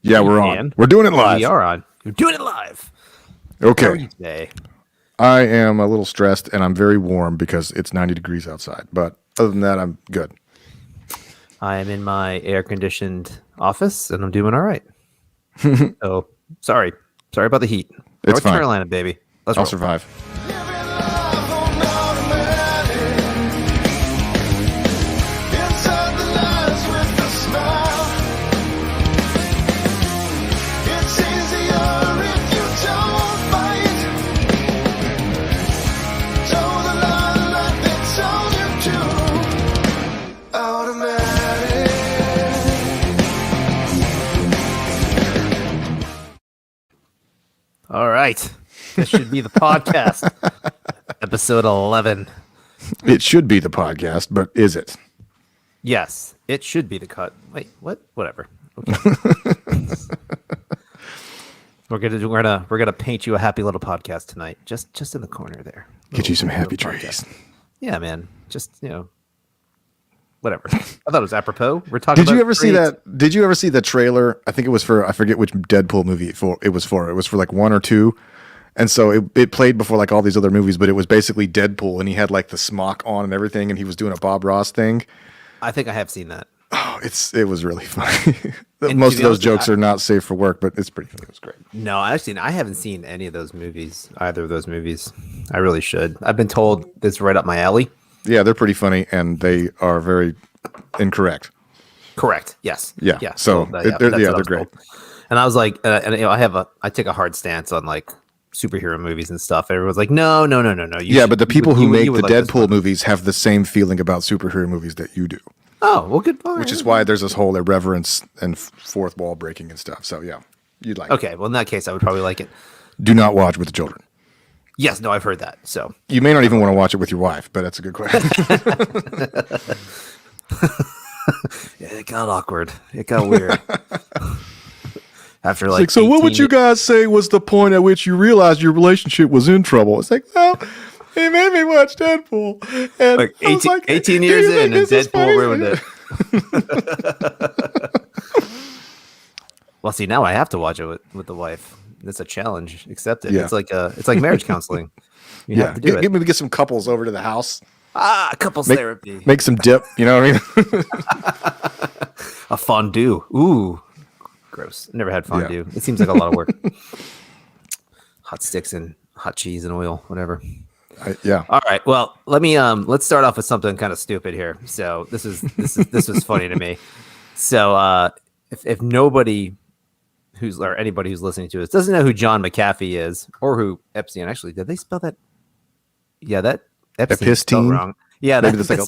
Yeah, we're on. We're doing it live. We are on. You're doing it live. Okay. How are you today? I am a little stressed, and I'm very warm because it's 90 degrees outside. But other than that, I'm good. I am in my air-conditioned office, and I'm doing all right. So, sorry about the heat. It's North fine. Carolina, baby. I'll survive. All right. This should be the podcast. Episode 11. It should be the podcast, but is it? Yes, it should be the cut. Wait, what? Whatever. Okay. We're gonna paint you a happy little podcast tonight. Just in the corner there. Get you some happy trees. Yeah, man. Just, whatever. I thought it was apropos. We're talking. Did you ever see that? Did you ever see the trailer? I think it was for, I forget which Deadpool movie it was for. It was for like 1 or 2. And so it played before like all these other movies, but it was basically Deadpool, and he had like the smock on and everything, and he was doing a Bob Ross thing. I think I have seen that. Oh, it was really funny. Most of those jokes are not safe for work, but it's pretty funny. It was great. No, actually, I haven't seen any of those movies, either of those movies. I really should. I've been told it's right up my alley. Yeah, they're pretty funny, and they are very incorrect. Correct. Yes. Yeah. So they're great. And I was like, I take a hard stance on like superhero movies and stuff. Everyone's like, no. But the people who make the Deadpool movies have the same feeling about superhero movies that you do. Oh, well, good. Which is why there's this whole irreverence and fourth wall breaking and stuff. So yeah, you'd like. Okay, well in that case, I would probably like it. Do not watch with the children. Yes, no, I've heard that. So you may not even want to watch it with your wife, but that's a good question. Yeah, it got awkward. It got weird. After like, so what would you guys say was the point at which you realized your relationship was in trouble? It's like, well, he made me watch Deadpool. And like 18 years in, and Deadpool ruined it. Well, see, now I have to watch it with the wife. It's a challenge. Accept it. Yeah. It's like marriage counseling. You have to do it. Maybe get some couples over to the house. Couples therapy. Make some dip. You know what I mean? A fondue. Ooh, gross. Never had fondue. Yeah. It seems like a lot of work. Hot sticks and hot cheese and oil, whatever. All right. Well, let's start off with something kind of stupid here. So this was funny to me. So if nobody anybody who's listening to this doesn't know who John McAfee is, or who Epstein, actually, did they spell that? Yeah, that Epstein spelled wrong. Yeah, maybe that's like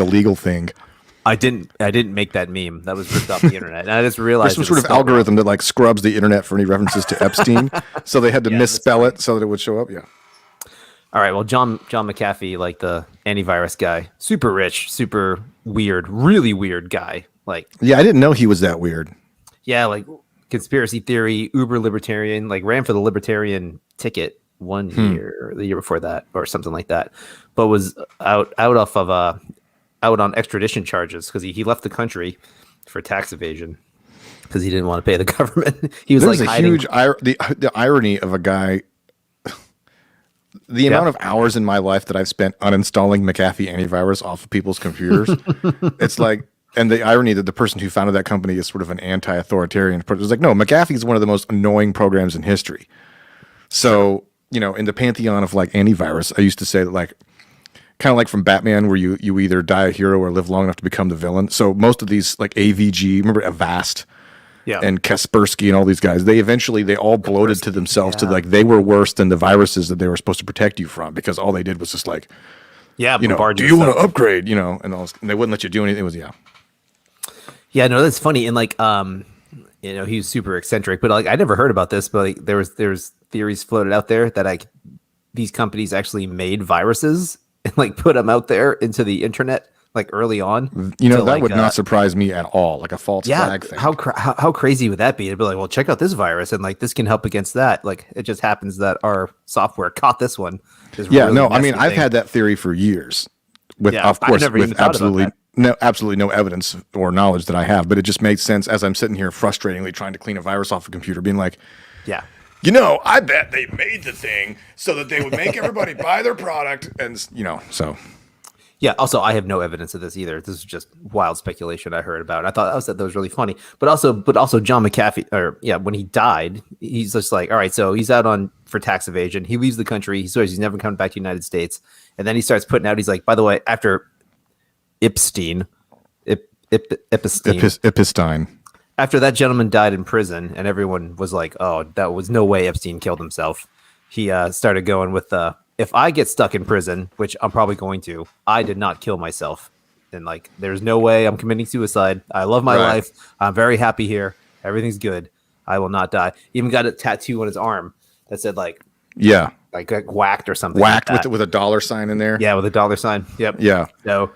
a legal thing. I didn't make that meme. That was ripped off the internet. And I just realized there's some sort of algorithm that like scrubs the internet for any references to Epstein. So they had to misspell it so that it would show up. Yeah. All right. Well, John McAfee, like the antivirus guy, super rich, super weird, really weird guy. Like, yeah, I didn't know he was that weird. Yeah, like conspiracy theory, uber libertarian, like ran for the libertarian ticket 1 year or the year before that, or something like that, but was out on extradition charges because he left the country for tax evasion because he didn't want to pay the government. He was There's like a huge the irony of a guy. The amount of hours in my life that I've spent uninstalling McAfee antivirus off of people's computers, it's like, and the irony that the person who founded that company is sort of an anti-authoritarian person. It's like, no, McAfee is one of the most annoying programs in history. So, in the pantheon of like antivirus, I used to say that like, kind of like from Batman, where you either die a hero or live long enough to become the villain. So most of these like AVG, remember Avast? Yeah. And Kaspersky and all these guys, they all bloated to themselves to like they were worse than the viruses that they were supposed to protect you from, because all they did was just like, do you want to upgrade, and they wouldn't let you do anything. It was Yeah, no, that's funny. And like, he was super eccentric, but like I never heard about this, but like there's theories floated out there that like these companies actually made viruses and like put them out there into the internet like early on. That would not surprise me at all. Like a false flag thing. How crazy would that be? It'd be like, well, check out this virus and like this can help against that. Like it just happens that our software caught this one. I've had that theory for years. With absolutely no, absolutely no evidence or knowledge that I have, but it just made sense as I'm sitting here frustratingly trying to clean a virus off a computer, being like, Yeah. I bet they made the thing so that they would make everybody buy their product, and so. Yeah. Also, I have no evidence of this either. This is just wild speculation I heard about. I thought that was really funny. But also, John McAfee, when he died, he's just like, all right, so he's out for tax evasion. He leaves the country. He swears he's never coming back to the United States, and then he starts putting out. He's like, by the way, after Epstein. After that gentleman died in prison, and everyone was like, "Oh, that was no way Epstein killed himself." He started going with, "If I get stuck in prison, which I'm probably going to, I did not kill myself, and like, there's no way I'm committing suicide. I love my life. I'm very happy here. Everything's good. I will not die." He even got a tattoo on his arm that said like whacked or something. Whacked like with a dollar sign in there. Yeah, with a dollar sign. Yep. Yeah. So.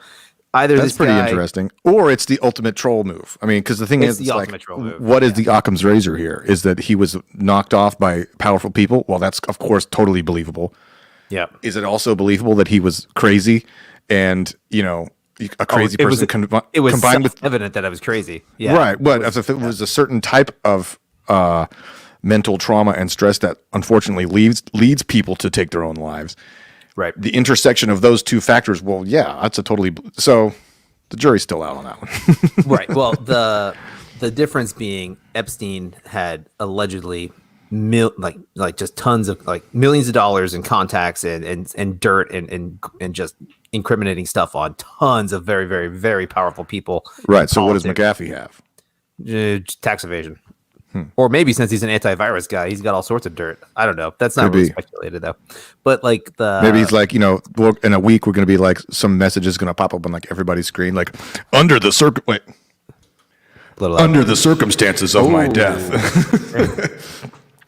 Either that's pretty interesting, or it's the ultimate troll move. I mean, because the thing is, it's like, what is the Occam's razor here? Is that he was knocked off by powerful people? Well, that's of course totally believable. Yeah. Is it also believable that he was crazy, and a crazy person it was combined with evident that I was crazy? Yeah. Right. But as if it was a certain type of mental trauma and stress that unfortunately leads people to take their own lives. Right. The intersection of those two factors, well, yeah, that's so the jury's still out on that one. Right. Well, the difference being Epstein had allegedly just tons of millions of dollars in contacts and dirt and just incriminating stuff on tons of very, very, very powerful people. Right. So what does McAfee have? Tax evasion. Or maybe since he's an antivirus guy, he's got all sorts of dirt. I don't know. That's not really speculated though. But maybe he's like, in a week we're going to be like some message is going to pop up on like everybody's screen, like under the circumstances of my death,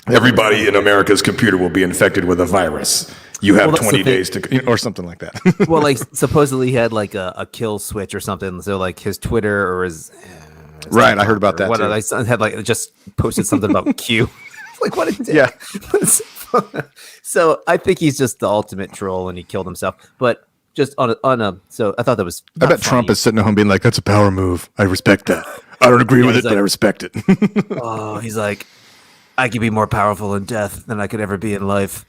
everybody in America's computer will be infected with a virus. You have 20 days to, or something like that. Well, supposedly he had like a kill switch or something. So like his Twitter or his. Right, I heard about that. I had just posted something about Q. Like what a dick. Yeah. So I think he's just the ultimate troll, and he killed himself. But just on a so I thought that was. I bet funny. Trump is sitting at home being like, "That's a power move. I respect that. I don't agree with it, but I respect it." Oh, he's like, I could be more powerful in death than I could ever be in life.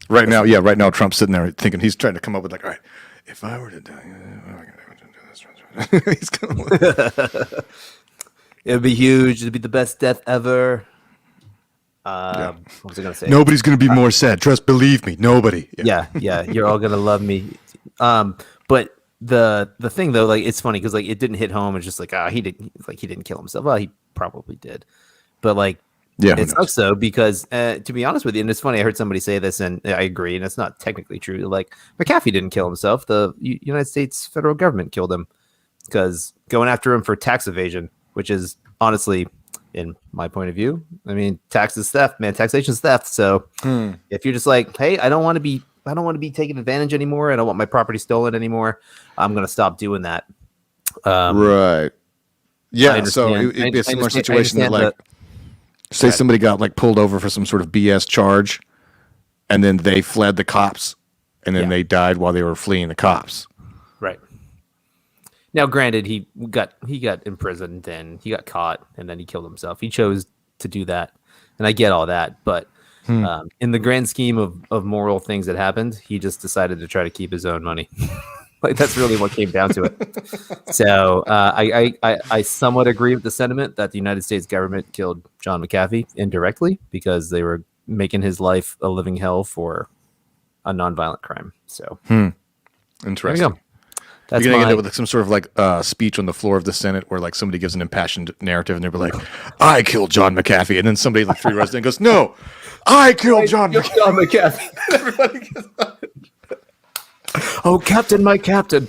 Right now, Trump's sitting there thinking he's trying to come up with like, all right, if I were to die, what am I going to do this? He's going. It'd be huge. It'd be the best death ever. What was I going to say? Nobody's going to be more sad. Believe me, nobody. Yeah. You're all going to love me. But the thing though, it's funny because it didn't hit home. It's just he didn't kill himself. Well, he probably did, but it sucks though because to be honest with you, and it's funny. I heard somebody say this, and I agree, and it's not technically true. McAfee didn't kill himself. The United States federal government killed him because going after him for tax evasion. Which is honestly, in my point of view, I mean, tax is theft, man. Taxation is theft. So if you're just like, hey, I don't want to be taken advantage anymore. I don't want my property stolen anymore. I'm going to stop doing that. Right. Yeah. So it'd be a similar situation that say somebody got pulled over for some sort of BS charge, and then they fled the cops, and then they died while they were fleeing the cops. Right. Now, granted, he got imprisoned and he got caught and then he killed himself. He chose to do that, and I get all that. But in the grand scheme of moral things that happened, he just decided to try to keep his own money. That's really what came down to it. So I somewhat agree with the sentiment that the United States government killed John McAfee indirectly because they were making his life a living hell for a nonviolent crime. So interesting. There you go. You're going to end up with some sort of speech on the floor of the Senate where somebody gives an impassioned narrative and they'll be like, I killed John McAfee. And then somebody 3 rows in goes, no, I killed John McAfee. Everybody gets oh, Captain, my Captain.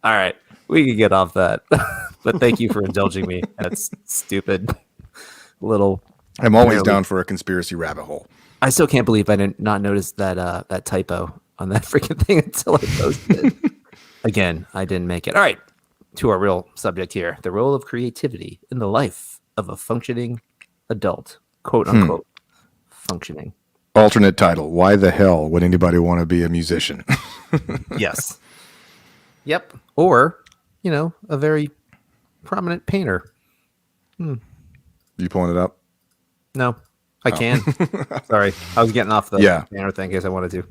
All right. We can get off that. But thank you for indulging me. That's stupid little. I'm always down for a conspiracy rabbit hole. I still can't believe I did not notice that typo on that freaking thing until I posted it. Again, I didn't make it. All right, to our real subject here: the role of creativity in the life of a functioning adult, quote unquote, functioning. Alternate title: Why the hell would anybody want to be a musician? Yes. Yep. Or, a very prominent painter. You pulling it up? No, I can. Sorry, I was getting off the painter thing because I wanted to.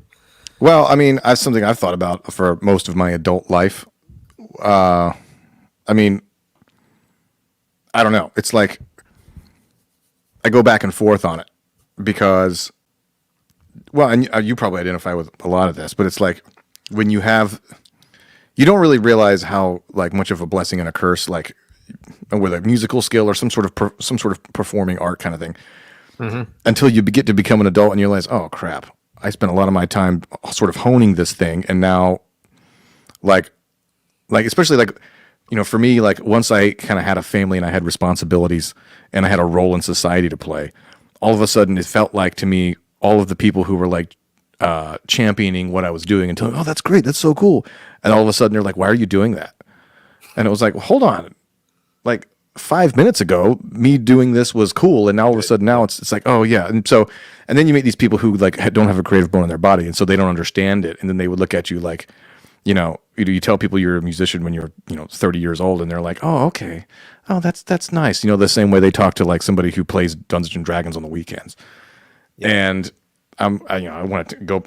Well, I mean, that's something I've thought about for most of my adult life. I mean, I don't know. It's like I go back and forth on it because, well, and you probably identify with a lot of this, but it's like when you don't really realize how like much of a blessing and a curse, like with a musical skill or some sort of performing art kind of thing, until you get to become an adult and you realize, oh crap, I spent a lot of my time sort of honing this thing, and now, like especially like, for me, like once I kind of had a family and I had responsibilities and I had a role in society to play, all of a sudden it felt like to me all of the people who were like championing what I was doing and telling me, oh, that's great, that's so cool, and all of a sudden they're like, why are you doing that? And it was like, well, hold on, like 5 minutes ago, me doing this was cool, and now all of a sudden now it's like, oh yeah, and then you meet these people who like don't have a creative bone in their body, and so they don't understand it, and then they would look at you like, you tell people you're a musician when you're 30 years old, and they're like, oh okay, oh that's nice, the same way they talk to like somebody who plays Dungeons and Dragons on the weekends, and I wanted to go.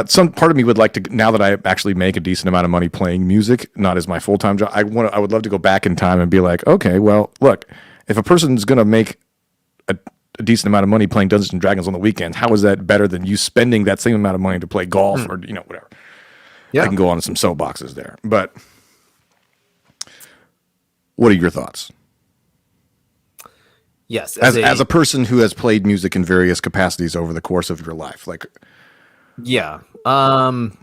Some part of me would like to, now that I actually make a decent amount of money playing music, not as my full-time job. I would love to go back in time and be like, okay, well, look, if a person's going to make a decent amount of money playing Dungeons and Dragons on the weekends, how is that better than you spending that same amount of money to play golf or whatever? Yeah, I can go on some soapboxes there, but what are your thoughts? Yes, as a person who has played music in various capacities over the course of your life, like. Yeah.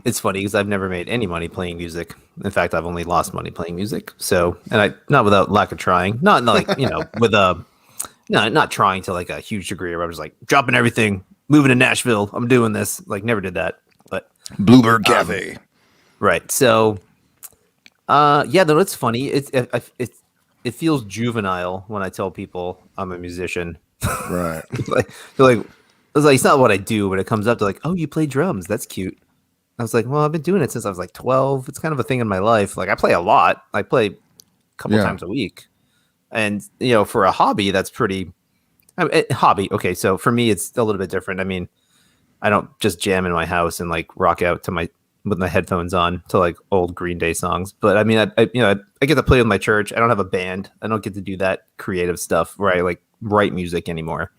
It's funny because I've never made any money playing music. In fact, I've only lost money playing music. So, and I, not without lack of trying, not like, not trying to like a huge degree where I was like dropping everything, moving to Nashville. I'm doing this. Like never did that, but Bluebird Cafe. Right. So, yeah, though it's funny. It feels juvenile when I tell people I'm a musician. Right. they're like, it's not what I do, but it comes up to like, oh, you play drums. That's cute. I was like, well, I've been doing it since I was like 12. It's kind of a thing in my life. Like I play a lot. I play a couple times a week. And, for a hobby, that's pretty hobby. Okay. So for me, it's a little bit different. I mean, I don't just jam in my house and like rock out with my headphones on to like old Green Day songs. But I mean, I get to play with my church. I don't have a band. I don't get to do that creative stuff where I like write music anymore.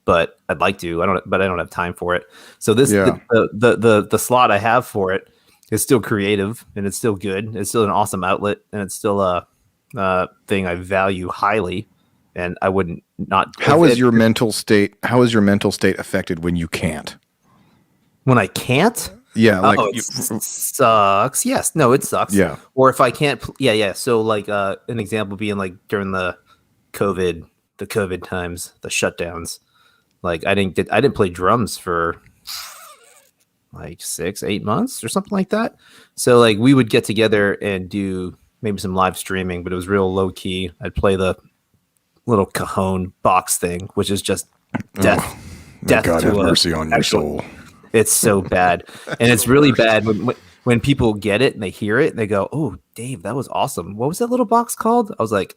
But I'd like to. I don't have time for it. So the slot I have for it is still creative and it's still good. It's still an awesome outlet and it's still a thing I value highly. And I wouldn't not. How is your mental state affected when you can't? When I can't? Yeah, like it sucks. Yes, no, it sucks. Yeah. Or if I can't. Yeah. So like an example being like during the COVID times, the shutdowns. Like I didn't play drums for like 6-8 months or something like that. So like we would get together and do maybe some live streaming, but it was real low key. I'd play the little cajon box thing, which is just death. Death God to have mercy on your soul. It's so bad, and it's really bad when people get it and they hear it and they go, "Oh, Dave, that was awesome. What was that little box called?" I was like,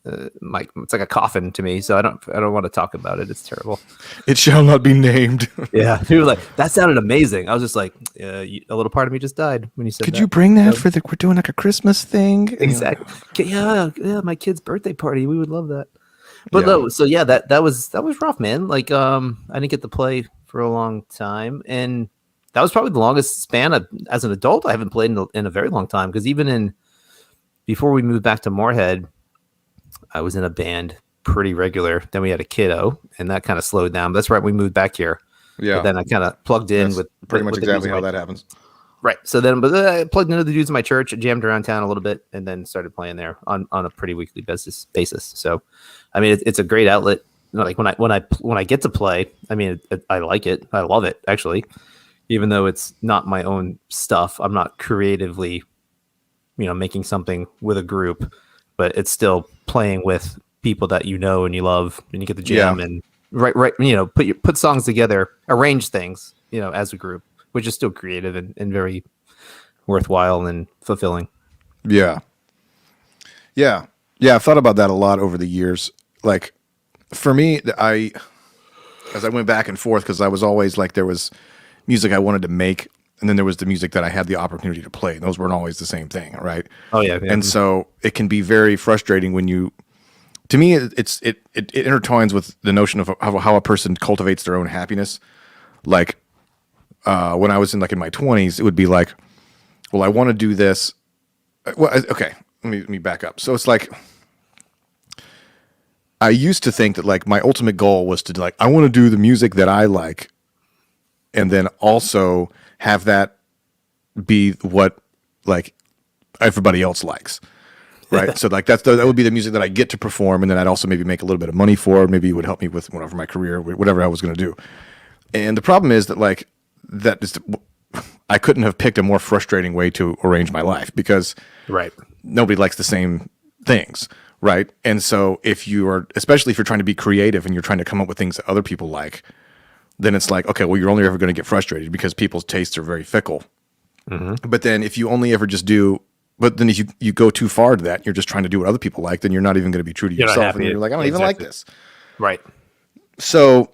it's like a coffin to me, so I don't want to talk about it. It's terrible. It shall not be named. Yeah, people were like, that sounded amazing. I was just like, a little part of me just died when you said. Could you bring that for we're doing like a Christmas thing? Exactly. Yeah, my kid's birthday party. We would love that. But no, so yeah, that was rough, man. Like, I didn't get to play for a long time, and that was probably the longest span as an adult. I haven't played in a very long time because even before we moved back to Moorhead, I was in a band pretty regular. Then we had a kiddo, and that kind of slowed down. But that's right. We moved back here. Yeah. But then I kind of plugged in with pretty much exactly how that happens. Right. So then, but I plugged into the dudes in my church, jammed around town a little bit, and then started playing there on a pretty weekly basis. So, I mean, it's a great outlet. Like when I get to play, I mean, I like it. I love it actually, even though it's not my own stuff. I'm not creatively, making something with a group, but it's still playing with people that you know and you love, and you get to jam and right. Put songs together, arrange things, as a group, which is still creative and very worthwhile and fulfilling. Yeah. Yeah. Yeah. I've thought about that a lot over the years. Like for me, as I went back and forth, because I was always like, there was music I wanted to make, and then there was the music that I had the opportunity to play. And those weren't always the same thing, right? Oh yeah. And so it can be very frustrating when to me, it intertwines with the notion of how a person cultivates their own happiness. Like when I was in my 20s, it would be like, well, I want to do this. Well, okay, let me back up. So it's like, I used to think that like my ultimate goal was to like, I want to do the music that I like, and then also have that be what like everybody else likes. Right. So like that would be the music that I get to perform. And then I'd also maybe make a little bit of money for, maybe it would help me with whatever my career, whatever I was going to do. And the problem is that like, I couldn't have picked a more frustrating way to arrange my life, because nobody likes the same things. Right. And so especially if you're trying to be creative and you're trying to come up with things that other people like, then it's like, okay, well, you're only ever going to get frustrated because people's tastes are very fickle. Mm-hmm. But then if you only ever just but then if you go too far to that, you're just trying to do what other people like, then you're not even going to be true to yourself. And you're like, I don't even like this. Right. So,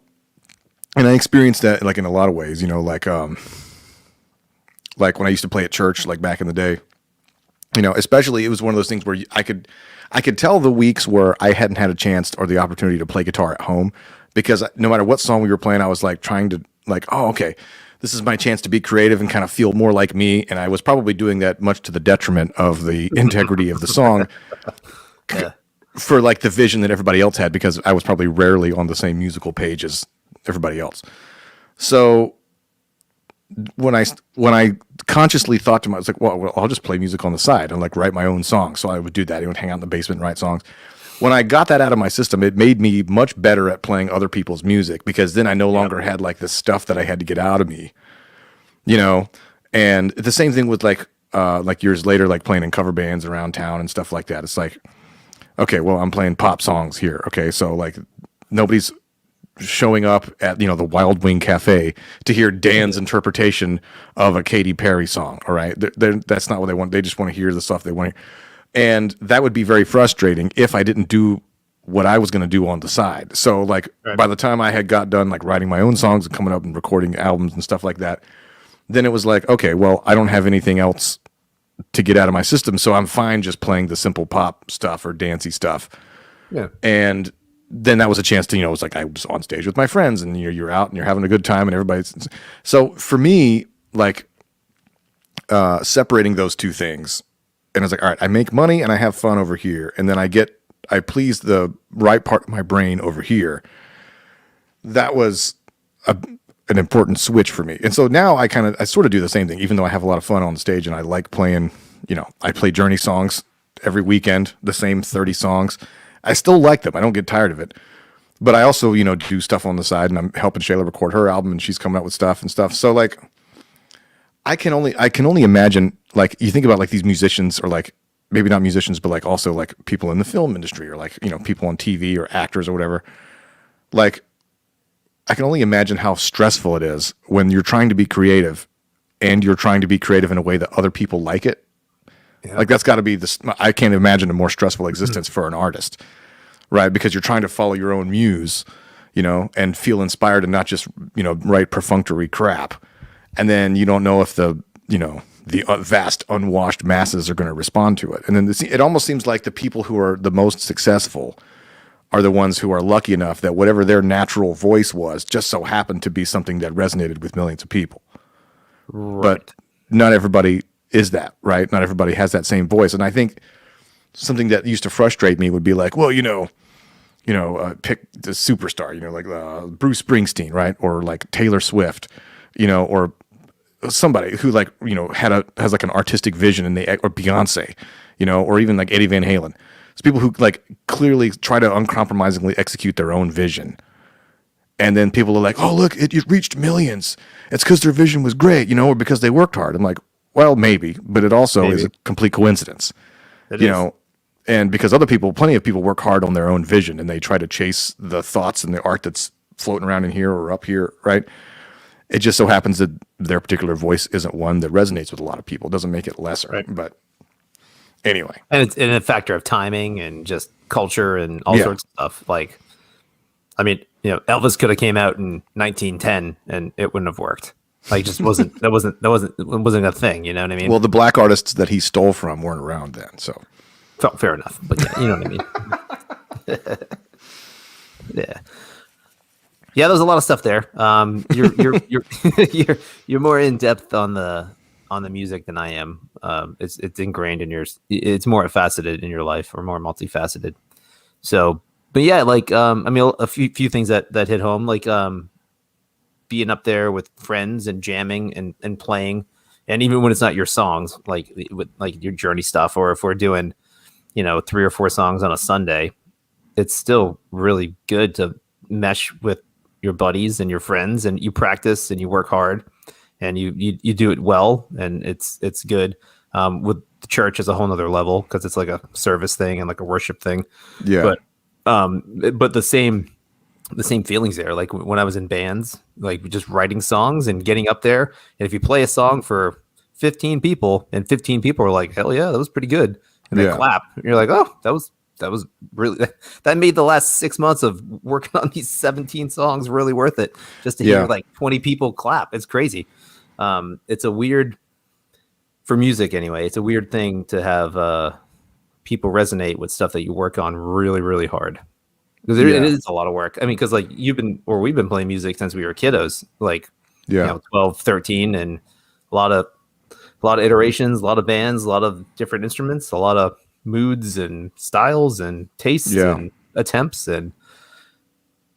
and I experienced that like in a lot of ways, like when I used to play at church, like back in the day, especially it was one of those things where I could tell the weeks where I hadn't had a chance or the opportunity to play guitar at home, because no matter what song we were playing, I was like trying to like, oh, okay, this is my chance to be creative and kind of feel more like me. And I was probably doing that much to the detriment of the integrity of the song for like the vision that everybody else had, because I was probably rarely on the same musical page as everybody else. So when I consciously thought to myself, I was like, well, I'll just play music on the side and like write my own songs. So I would do that. I would hang out in the basement and write songs. When I got that out of my system, it made me much better at playing other people's music, because then I no longer had like this stuff that I had to get out of me, and the same thing with like years later, like playing in cover bands around town and stuff like that. It's like, okay, well, I'm playing pop songs here. Okay. So like nobody's showing up at, the Wild Wing Cafe to hear Dan's interpretation of a Katy Perry song. All right. That's not what they want. They just want to hear the stuff they want to hear. And that would be very frustrating if I didn't do what I was going to do on the side. So like by the time I had got done like writing my own songs and coming up and recording albums and stuff like that, then it was like, okay, well, I don't have anything else to get out of my system, so I'm fine just playing the simple pop stuff or dancey stuff. Yeah. And then that was a chance to, it was like I was on stage with my friends, and you're out and you're having a good time and everybody's. So for me, like separating those two things, and I was like, all right, I make money and I have fun over here, and then I please the right part of my brain over here. That was an important switch for me. And so now I sort of do the same thing, even though I have a lot of fun on the stage and I like playing, I play Journey songs every weekend, the same 30 songs. I still like them. I don't get tired of it. But I also, do stuff on the side, and I'm helping Shayla record her album, and she's coming out with stuff. So like, I can only imagine, like, you think about like these musicians, or like maybe not musicians, but like also like people in the film industry, or like, people on TV or actors or whatever. Like, I can only imagine how stressful it is when you're trying to be creative, and you're trying to be creative in a way that other people like it. Yeah. Like that's got to be I can't imagine a more stressful existence for an artist, right? Because you're trying to follow your own muse, and feel inspired, and not just, write perfunctory crap. And then you don't know if the vast unwashed masses are going to respond to it. And then it almost seems like the people who are the most successful are the ones who are lucky enough that whatever their natural voice was just so happened to be something that resonated with millions of people. Right. But not everybody is that, right? Not everybody has that same voice. And I think something that used to frustrate me would be like, well, pick the superstar, like Bruce Springsteen, right? Or like Taylor Swift, or somebody who like, has like an artistic vision, and or Beyonce, or even like Eddie Van Halen. It's people who like clearly try to uncompromisingly execute their own vision. And then people are like, oh, look, it reached millions. It's because their vision was great, or because they worked hard. I'm like, well, maybe, but it also is a complete coincidence, and because plenty of people work hard on their own vision, and they try to chase the thoughts and the art that's floating around in here or up here, right? It just so happens that their particular voice isn't one that resonates with a lot of people. It doesn't make it lesser, right? But anyway. And it's a factor of timing and just culture and all sorts of stuff. Like, I mean, Elvis could have came out in 1910 and it wouldn't have worked. Like, just wasn't a thing. You know what I mean? Well, the black artists that he stole from weren't around then, so fair enough. But yeah, you know what I mean. Yeah, there's a lot of stuff there. You're more in depth on the music than I am. It's ingrained in yours. It's more faceted in your life, or more multifaceted. So, but yeah, like I mean, a few things that hit home, like being up there with friends and jamming and playing, and even when it's not your songs, like with like your Journey stuff, or if we're doing 3 or 4 songs on a Sunday, it's still really good to mesh with your buddies and your friends, and you practice and you work hard and you do it well, and it's good. With the church is a whole nother level, because it's like a service thing and like a worship thing. Yeah. But the same feelings there. Like when I was in bands, like just writing songs and getting up there, and if you play a song for 15 people and 15 people are like, hell yeah, that was pretty good, and they clap, and you're like, oh, that was really, that made the last 6 months of working on these 17 songs really worth it, just to hear like 20 people clap. It's crazy. It's a weird, for music anyway, it's a weird thing to have people resonate with stuff that you work on really, really hard, because it is a lot of work. I mean, because like we've been playing music since we were kiddos, like 12, 13, and a lot of iterations, a lot of bands, a lot of different instruments, a lot of moods and styles and tastes and attempts, and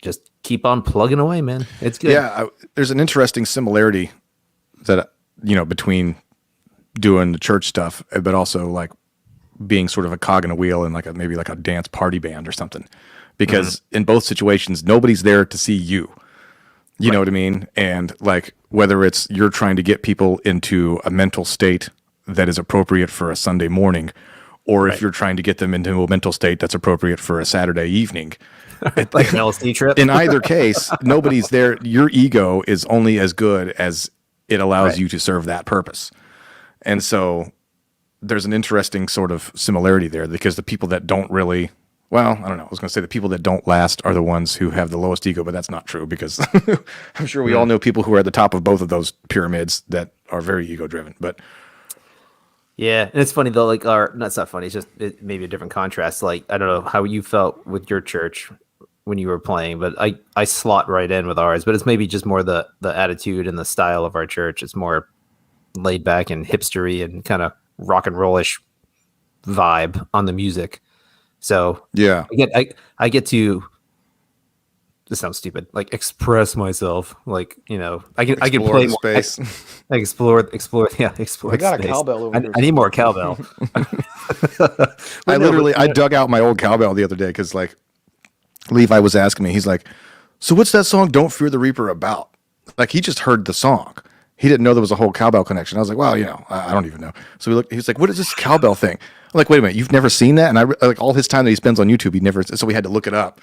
just keep on plugging away, man. It's good. Yeah, there's an interesting similarity that between doing the church stuff, but also like being sort of a cog in a wheel and like maybe like a dance party band or something, because in both situations nobody's there to see you. You know what I mean? And like whether it's you're trying to get people into a mental state that is appropriate for a Sunday morning, or if you're trying to get them into a mental state that's appropriate for a Saturday evening. Like an LSD trip. In either case, nobody's there. Your ego is only as good as it allows you to serve that purpose. And so there's an interesting sort of similarity there, because the people that don't really, well, I don't know, I was going to say the people that don't last are the ones who have the lowest ego, but that's not true, because I'm sure we all know people who are at the top of both of those pyramids that are very ego driven. But yeah, and it's funny though, like, that's not funny. It's just maybe a different contrast. Like, I don't know how you felt with your church when you were playing, but I slot right in with ours. But it's maybe just more the attitude and the style of our church. It's more laid back and hipstery and kind of rock and rollish vibe on the music. So yeah, I get to. This sounds stupid. Like express myself, like I can play more space. I explore. Yeah, explore. I got space. a cowbell over here. I need more cowbell. I dug out my old cowbell the other day because like Levi was asking me. He's like, "So what's that song? Don't Fear the Reaper about?" Like he just heard the song. He didn't know there was a whole cowbell connection. I was like, "Well, I don't even know." So we looked. He's like, "What is this cowbell thing?" I'm like, "Wait a minute, you've never seen that?" And I like all his time that he spends on YouTube, he never. So we had to look it up.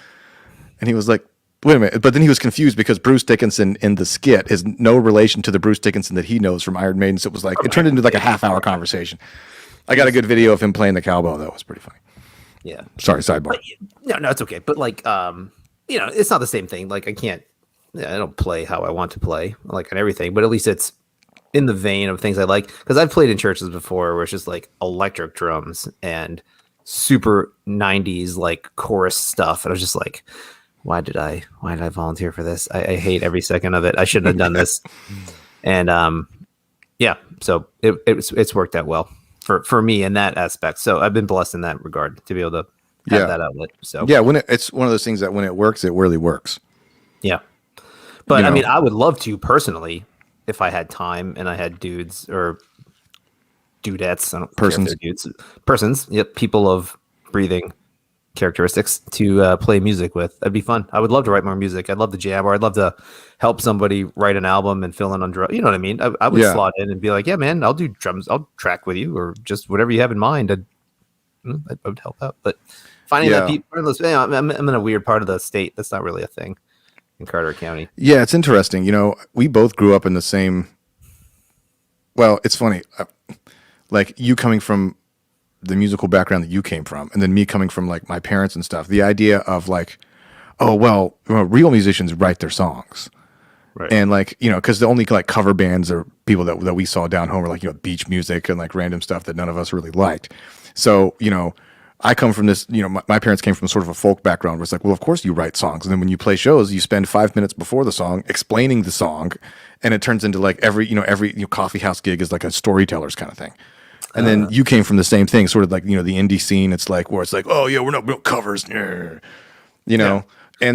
And he was like, wait a minute. But then he was confused because Bruce Dickinson in the skit is no relation to the Bruce Dickinson that he knows from Iron Maiden. So it was like, it turned into like a half-hour conversation. I got a good video of him playing the cowbell, though. It was pretty funny. Yeah. Sorry, sidebar. No, it's okay. But like, it's not the same thing. Like I don't play how I want to play, like on everything, but at least it's in the vein of things I like. Because I've played in churches before where it's just like electric drums and super 90s like chorus stuff. And I was just like, why did I volunteer for this? I hate every second of it. I shouldn't have done this. And so it's worked out well for me in that aspect. So I've been blessed in that regard to be able to have that outlet. So yeah, when it's one of those things that when it works, it really works. Yeah. But I mean, I would love to personally, if I had time and I had dudes or dudettes, I don't care if they're dudes, persons, people of breathing characteristics to play music with. That'd be fun. I would love to write more music. I'd love to jam, or I'd love to help somebody write an album and fill in on drums. You know what I mean? I would slot in and be like, yeah, man, I'll do drums. I'll track with you, or just whatever you have in mind. I would help out. But finding that people, I'm in a weird part of the state. That's not really a thing. in Carteret County. Yeah, it's interesting. We both grew up in the same. Well, it's funny. Like you coming from the musical background that you came from, and then me coming from like my parents and stuff. The idea of like, oh well, real musicians write their songs, right? And like because the only like cover bands or people that we saw down home were like beach music and like random stuff that none of us really liked. So I come from this. My parents came from sort of a folk background where it's like, well, of course you write songs, and then when you play shows, you spend 5 minutes before the song explaining the song, and it turns into like every coffee house gig is like a storyteller's kind of thing. And then you came from the same thing, sort of like, the indie scene. It's like, where it's like, oh yeah, we don't covers, And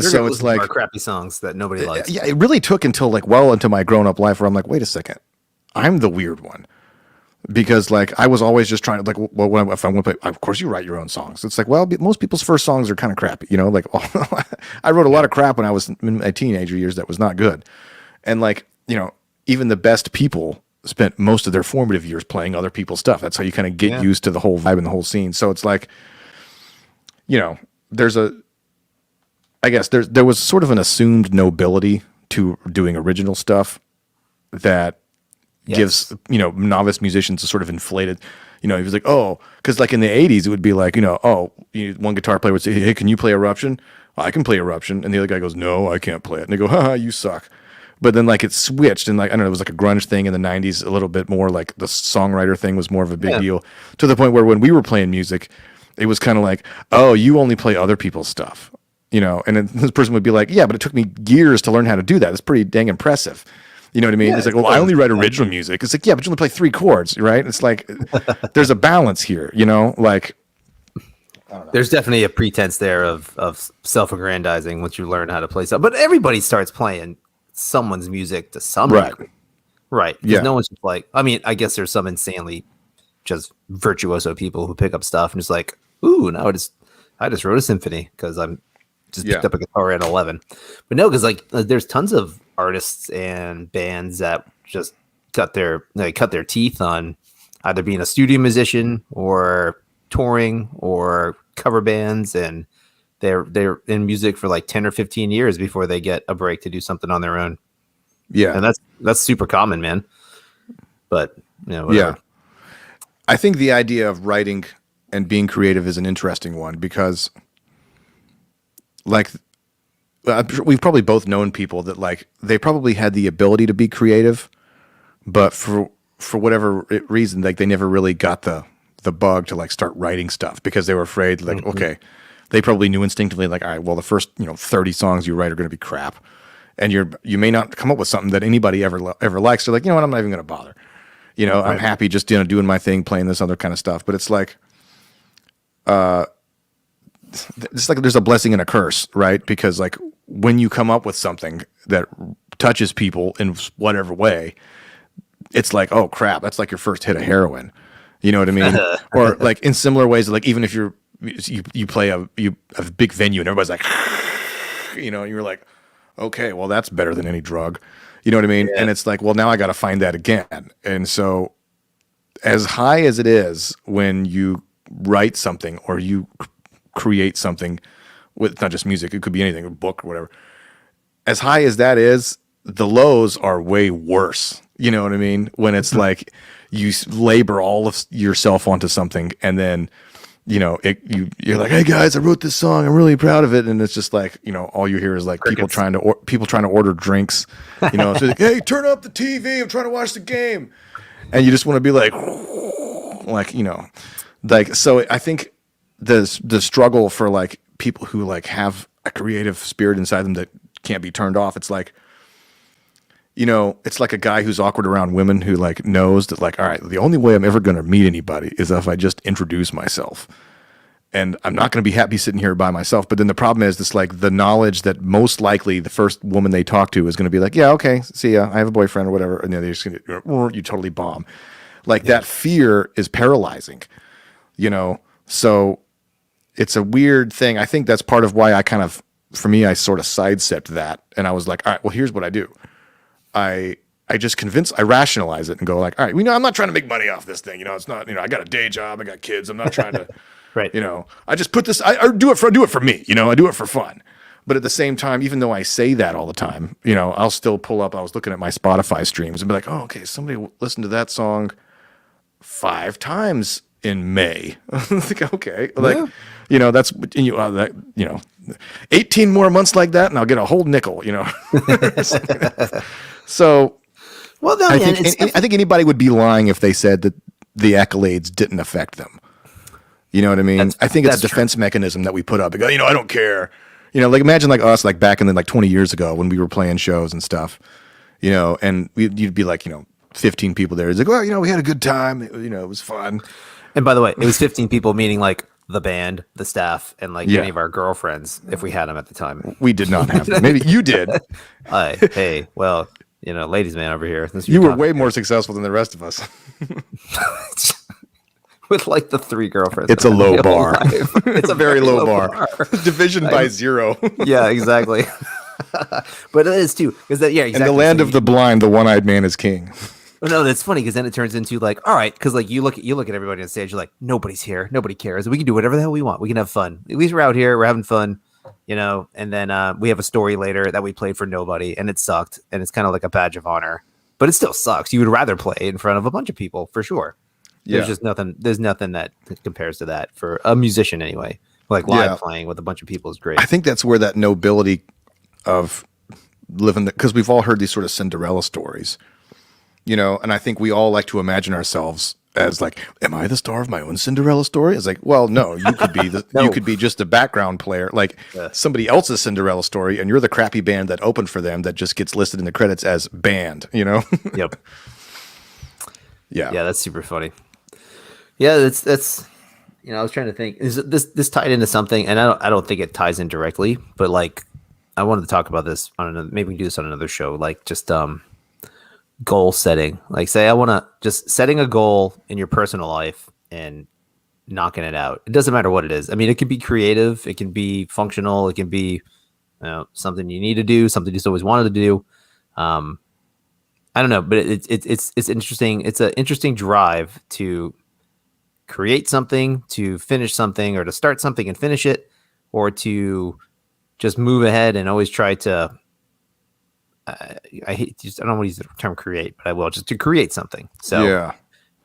so it's like crappy songs that nobody likes. Yeah. It really took until like well into my grown up life where I'm like, wait a second, I'm the weird one, because like I was always just trying to like, well, if I want to play, of course you write your own songs. It's like, well, most people's first songs are kind of crappy, like I wrote a lot of crap when I was in my teenager years that was not good. And like, even the best people spent most of their formative years playing other people's stuff. That's how you kind of get used to the whole vibe and the whole scene. So it's like, I guess there was sort of an assumed nobility to doing original stuff that gives, novice musicians a sort of inflated, he was like, oh, because like in the 80s, it would be like, one guitar player would say, hey, can you play Eruption? I can play Eruption. And the other guy goes, no, I can't play it. And they go, haha, you suck. But then like it switched, and like I don't know, it was like a grunge thing in the 90s, a little bit more like the songwriter thing was more of a big deal, to the point where when we were playing music, it was kind of like, oh, you only play other people's stuff, and then this person would be like, yeah, but it took me years to learn how to do that. It's pretty dang impressive. You know what I mean? It's like, well, I only write original music. It's like, yeah, but you only play 3 chords, right? It's like there's a balance here, like. There's definitely a pretense there of self-aggrandizing once you learn how to play stuff. But everybody starts playing someone's music to some degree. Right. Because no one's just like, I mean, I guess there's some insanely just virtuoso people who pick up stuff and just like, ooh, now I just wrote a symphony because I'm just picked up a guitar at 11. But no, because like there's tons of artists and bands that just cut their teeth on either being a studio musician or touring or cover bands, and they're in music for like 10 or 15 years before they get a break to do something on their own. Yeah. And that's super common, man. But whatever. I think the idea of writing and being creative is an interesting one, because like we've probably both known people that like they probably had the ability to be creative, but for whatever reason, like they never really got the bug to like start writing stuff because they were afraid, like, okay, they probably knew instinctively, like, all right, well, the first 30 songs you write are going to be crap, and you may not come up with something that anybody ever likes. So like, you know what, I'm not even going to bother. Right. I'm happy just doing my thing, playing this other kind of stuff. But it's like, there's a blessing and a curse, right? Because like when you come up with something that touches people in whatever way, it's like, oh crap, that's like your first hit of heroin. You know what I mean? Or like in similar ways, like even if you play a big venue and everybody's like, you're like, okay, well that's better than any drug. You know what I mean? Yeah. And it's like, well, now I got to find that again. And so as high as it is when you write something or you create something with not just music, it could be anything, a book or whatever. As high as that is, the lows are way worse. You know what I mean? When it's like you labor all of yourself onto something, and then you're like, hey guys, I wrote this song, I'm really proud of it, and it's just like all you hear is like people trying to order drinks. So like, hey, turn up the TV, I'm trying to watch the game, and you just want to be like so. I think the struggle for like people who like have a creative spirit inside them that can't be turned off. It's like. It's like a guy who's awkward around women who like knows that like, all right, the only way I'm ever going to meet anybody is if I just introduce myself, and I'm not going to be happy sitting here by myself. But then the problem is this, like the knowledge that most likely the first woman they talk to is going to be like, yeah, okay, see ya, I have a boyfriend or whatever. And then they're just going to, you totally bomb. Like that fear is paralyzing, so it's a weird thing. I think that's part of why I sort of sidestepped that. And I was like, all right, well, here's what I do. I rationalize it and go like, all right, I'm not trying to make money off this thing. It's not, I got a day job, I got kids. I'm not trying to, right. I just put this, I do it for me, I do it for fun. But at the same time, even though I say that all the time, I'll still pull up. I was looking at my Spotify streams and be like, oh, okay, somebody listened to that song 5 times in May. Like, okay, like, that's, 18 more months like that and I'll get a whole nickel, So, well, no, I think anybody would be lying if they said that the accolades didn't affect them. You know what I mean? I think it's a defense mechanism that we put up. I don't care. Like imagine like us, like back in like 20 years ago when we were playing shows and stuff, and you'd be like, 15 people there. It's like, well, we had a good time. It was fun. And by the way, it was 15 people, meaning like the band, the staff, and like any of our girlfriends, if we had them at the time. We did not have them. Maybe you did. Hey, well, ladies man over here. You were way more successful than the rest of us. With like the 3 girlfriends. It's a low bar. It's a very low bar. Division by 0. Yeah, exactly. But it is too. Exactly. In the land of the blind, the one-eyed man is king. No, that's funny because then it turns into like, all right, because like you look at everybody on stage, you're like, nobody's here, nobody cares. We can do whatever the hell we want. We can have fun. At least we're out here, we're having fun, And then we have a story later that we played for nobody, and it sucked, and it's kind of like a badge of honor, but it still sucks. You would rather play in front of a bunch of people for sure. There's just nothing. There's nothing that compares to that for a musician anyway. Like live playing with a bunch of people is great. I think that's where that nobility of living, because we've all heard these sort of Cinderella stories, and I think we all like to imagine ourselves as like, am I the star of my own Cinderella story? It's like, well, no, you could be you could be just a background player, like somebody else's Cinderella story, and you're the crappy band that opened for them that just gets listed in the credits as band. Yep. Yeah, that's super funny. Yeah, that's I was trying to think, is this tied into something, and I don't think it ties in directly, but like I wanted to talk about this on another, maybe we can do this on another show, like just goal setting. Like say I want to just setting a goal in your personal life and knocking it out. It doesn't matter what it is. I mean, it can be creative, it can be functional, it can be something you need to do, something you just always wanted to do. I don't know, but it's interesting. It's an interesting drive to create something, to finish something, or to start something and finish it, or to just move ahead and always try to. I don't want to use the term create, but I will, just to create something. So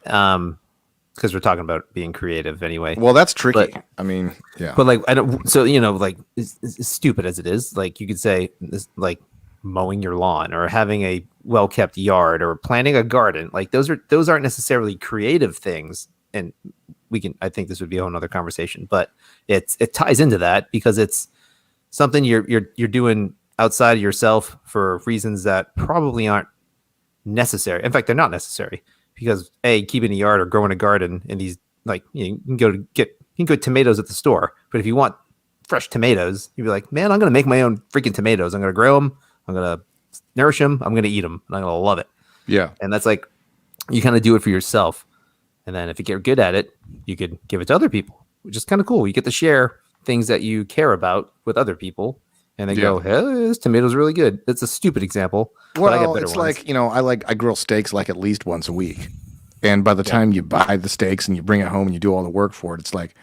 because we're talking about being creative anyway. Well, that's tricky. But, I mean, yeah. But like I don't. So like as stupid as it is, like you could say this, like mowing your lawn or having a well-kept yard or planting a garden. Like those aren't necessarily creative things. And I think this would be a whole nother conversation, but it ties into that because it's something you're doing outside of yourself for reasons that probably aren't necessary. In fact, they're not necessary because keeping a yard or growing a garden in these, like, you can go get tomatoes at the store, but if you want fresh tomatoes, you'd be like, man, I'm going to make my own freaking tomatoes. I'm going to grow them. I'm going to nourish them. I'm going to eat them and I'm going to love it. Yeah. And that's like, you kind of do it for yourself. And then if you get good at it, you could give it to other people, which is kind of cool. You get to share things that you care about with other people. And they go, hey, this tomato's really good. It's a stupid example. Well, but I get better it's ones. Like, I grill steaks like at least once a week. And by the time you buy the steaks and you bring it home and you do all the work for it, it's like,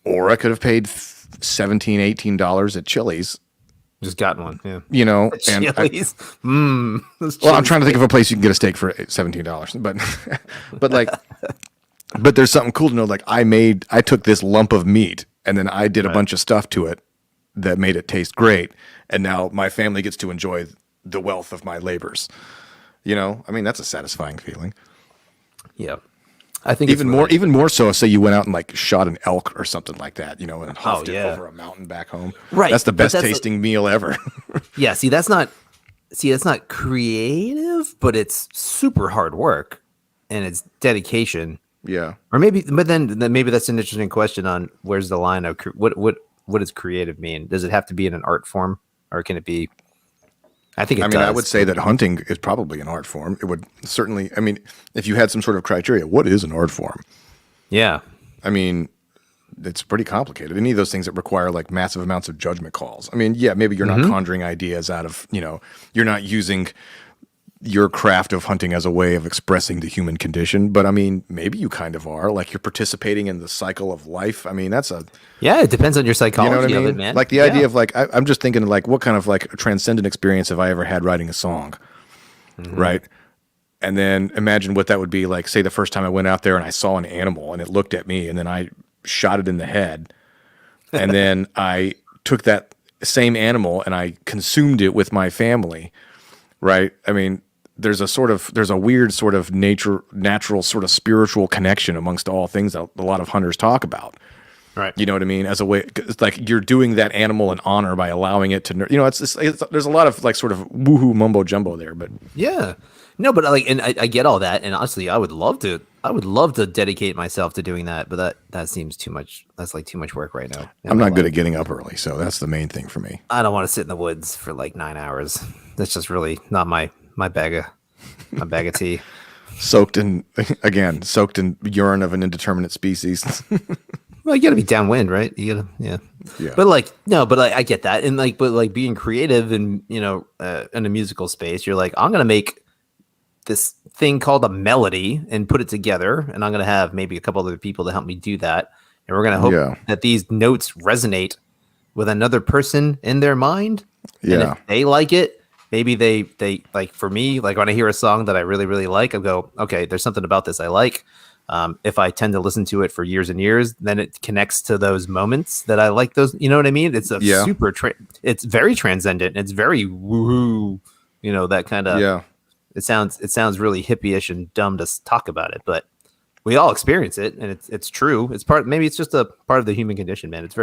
or I could have paid $17, $18 at Chili's. Just gotten one, yeah. And Chili's. Well, I'm trying to think of a place you can get a steak for $17, but there's something cool to know. Like I took this lump of meat and then I did a bunch of stuff to it that made it taste great, and now my family gets to enjoy the wealth of my labors. I mean, that's a satisfying feeling. Yeah. I think even more so. Say you went out and like shot an elk or something like that, and huffed it over a mountain back home. Right, that's the best tasting meal ever. Yeah, that's not creative, but it's super hard work and it's dedication. Yeah, or maybe that's an interesting question on where's the line of what does creative mean? Does it have to be in an art form, or can it be? I think it does. I would say that hunting is probably an art form. It would certainly, if you had some sort of criteria, what is an art form? Yeah. It's pretty complicated. Any of those things that require like massive amounts of judgment calls. Maybe you're not conjuring ideas out of, you're not using your craft of hunting as a way of expressing the human condition, but I mean, maybe you kind of are. Like you're participating in the cycle of life. I mean, that's a it depends on your psychology, you know what I mean? of it, man. Like the idea of like I'm just thinking like what kind of like transcendent experience have I ever had writing a song, right? And then imagine what that would be like. Say the first time I went out there and I saw an animal and it looked at me, and then I shot it in the head, and then I took that same animal and I consumed it with my family, right? I mean, there's a weird sort of natural sort of spiritual connection amongst all things that a lot of hunters talk about. Right. You know what I mean? As a way, it's like you're doing that animal an honor by allowing it to, you know, it's there's a lot of like sort of woohoo mumbo jumbo there, but yeah, no, but like, and I get all that. And honestly, I would love to dedicate myself to doing that, but that seems too much. That's like too much work right now. I'm not good at getting up early. So that's the main thing for me. I don't want to sit in the woods for like 9 hours. That's just really not my bag of tea. Soaked in urine of an indeterminate species. Well, you got to be downwind, right? You got to, yeah. But like, no, but like, I get that. And like, but like being creative and, you know, in a musical space, you're like, I'm going to make this thing called a melody and put it together. And I'm going to have maybe a couple other people to help me do that. And we're going to hope that these notes resonate with another person in their mind. Yeah. And if they like it, maybe they like, for me, like when I hear a song that I really, really like, I go, okay, there's something about this I like. If I tend to listen to it for years and years, then it connects to those moments that I like those, you know what I mean? It's a super, it's very transcendent. It's very woohoo, you know, that kind of, it sounds really hippie-ish and dumb to talk about it, but we all experience it and it's true. It's maybe it's just a part of the human condition, man. It's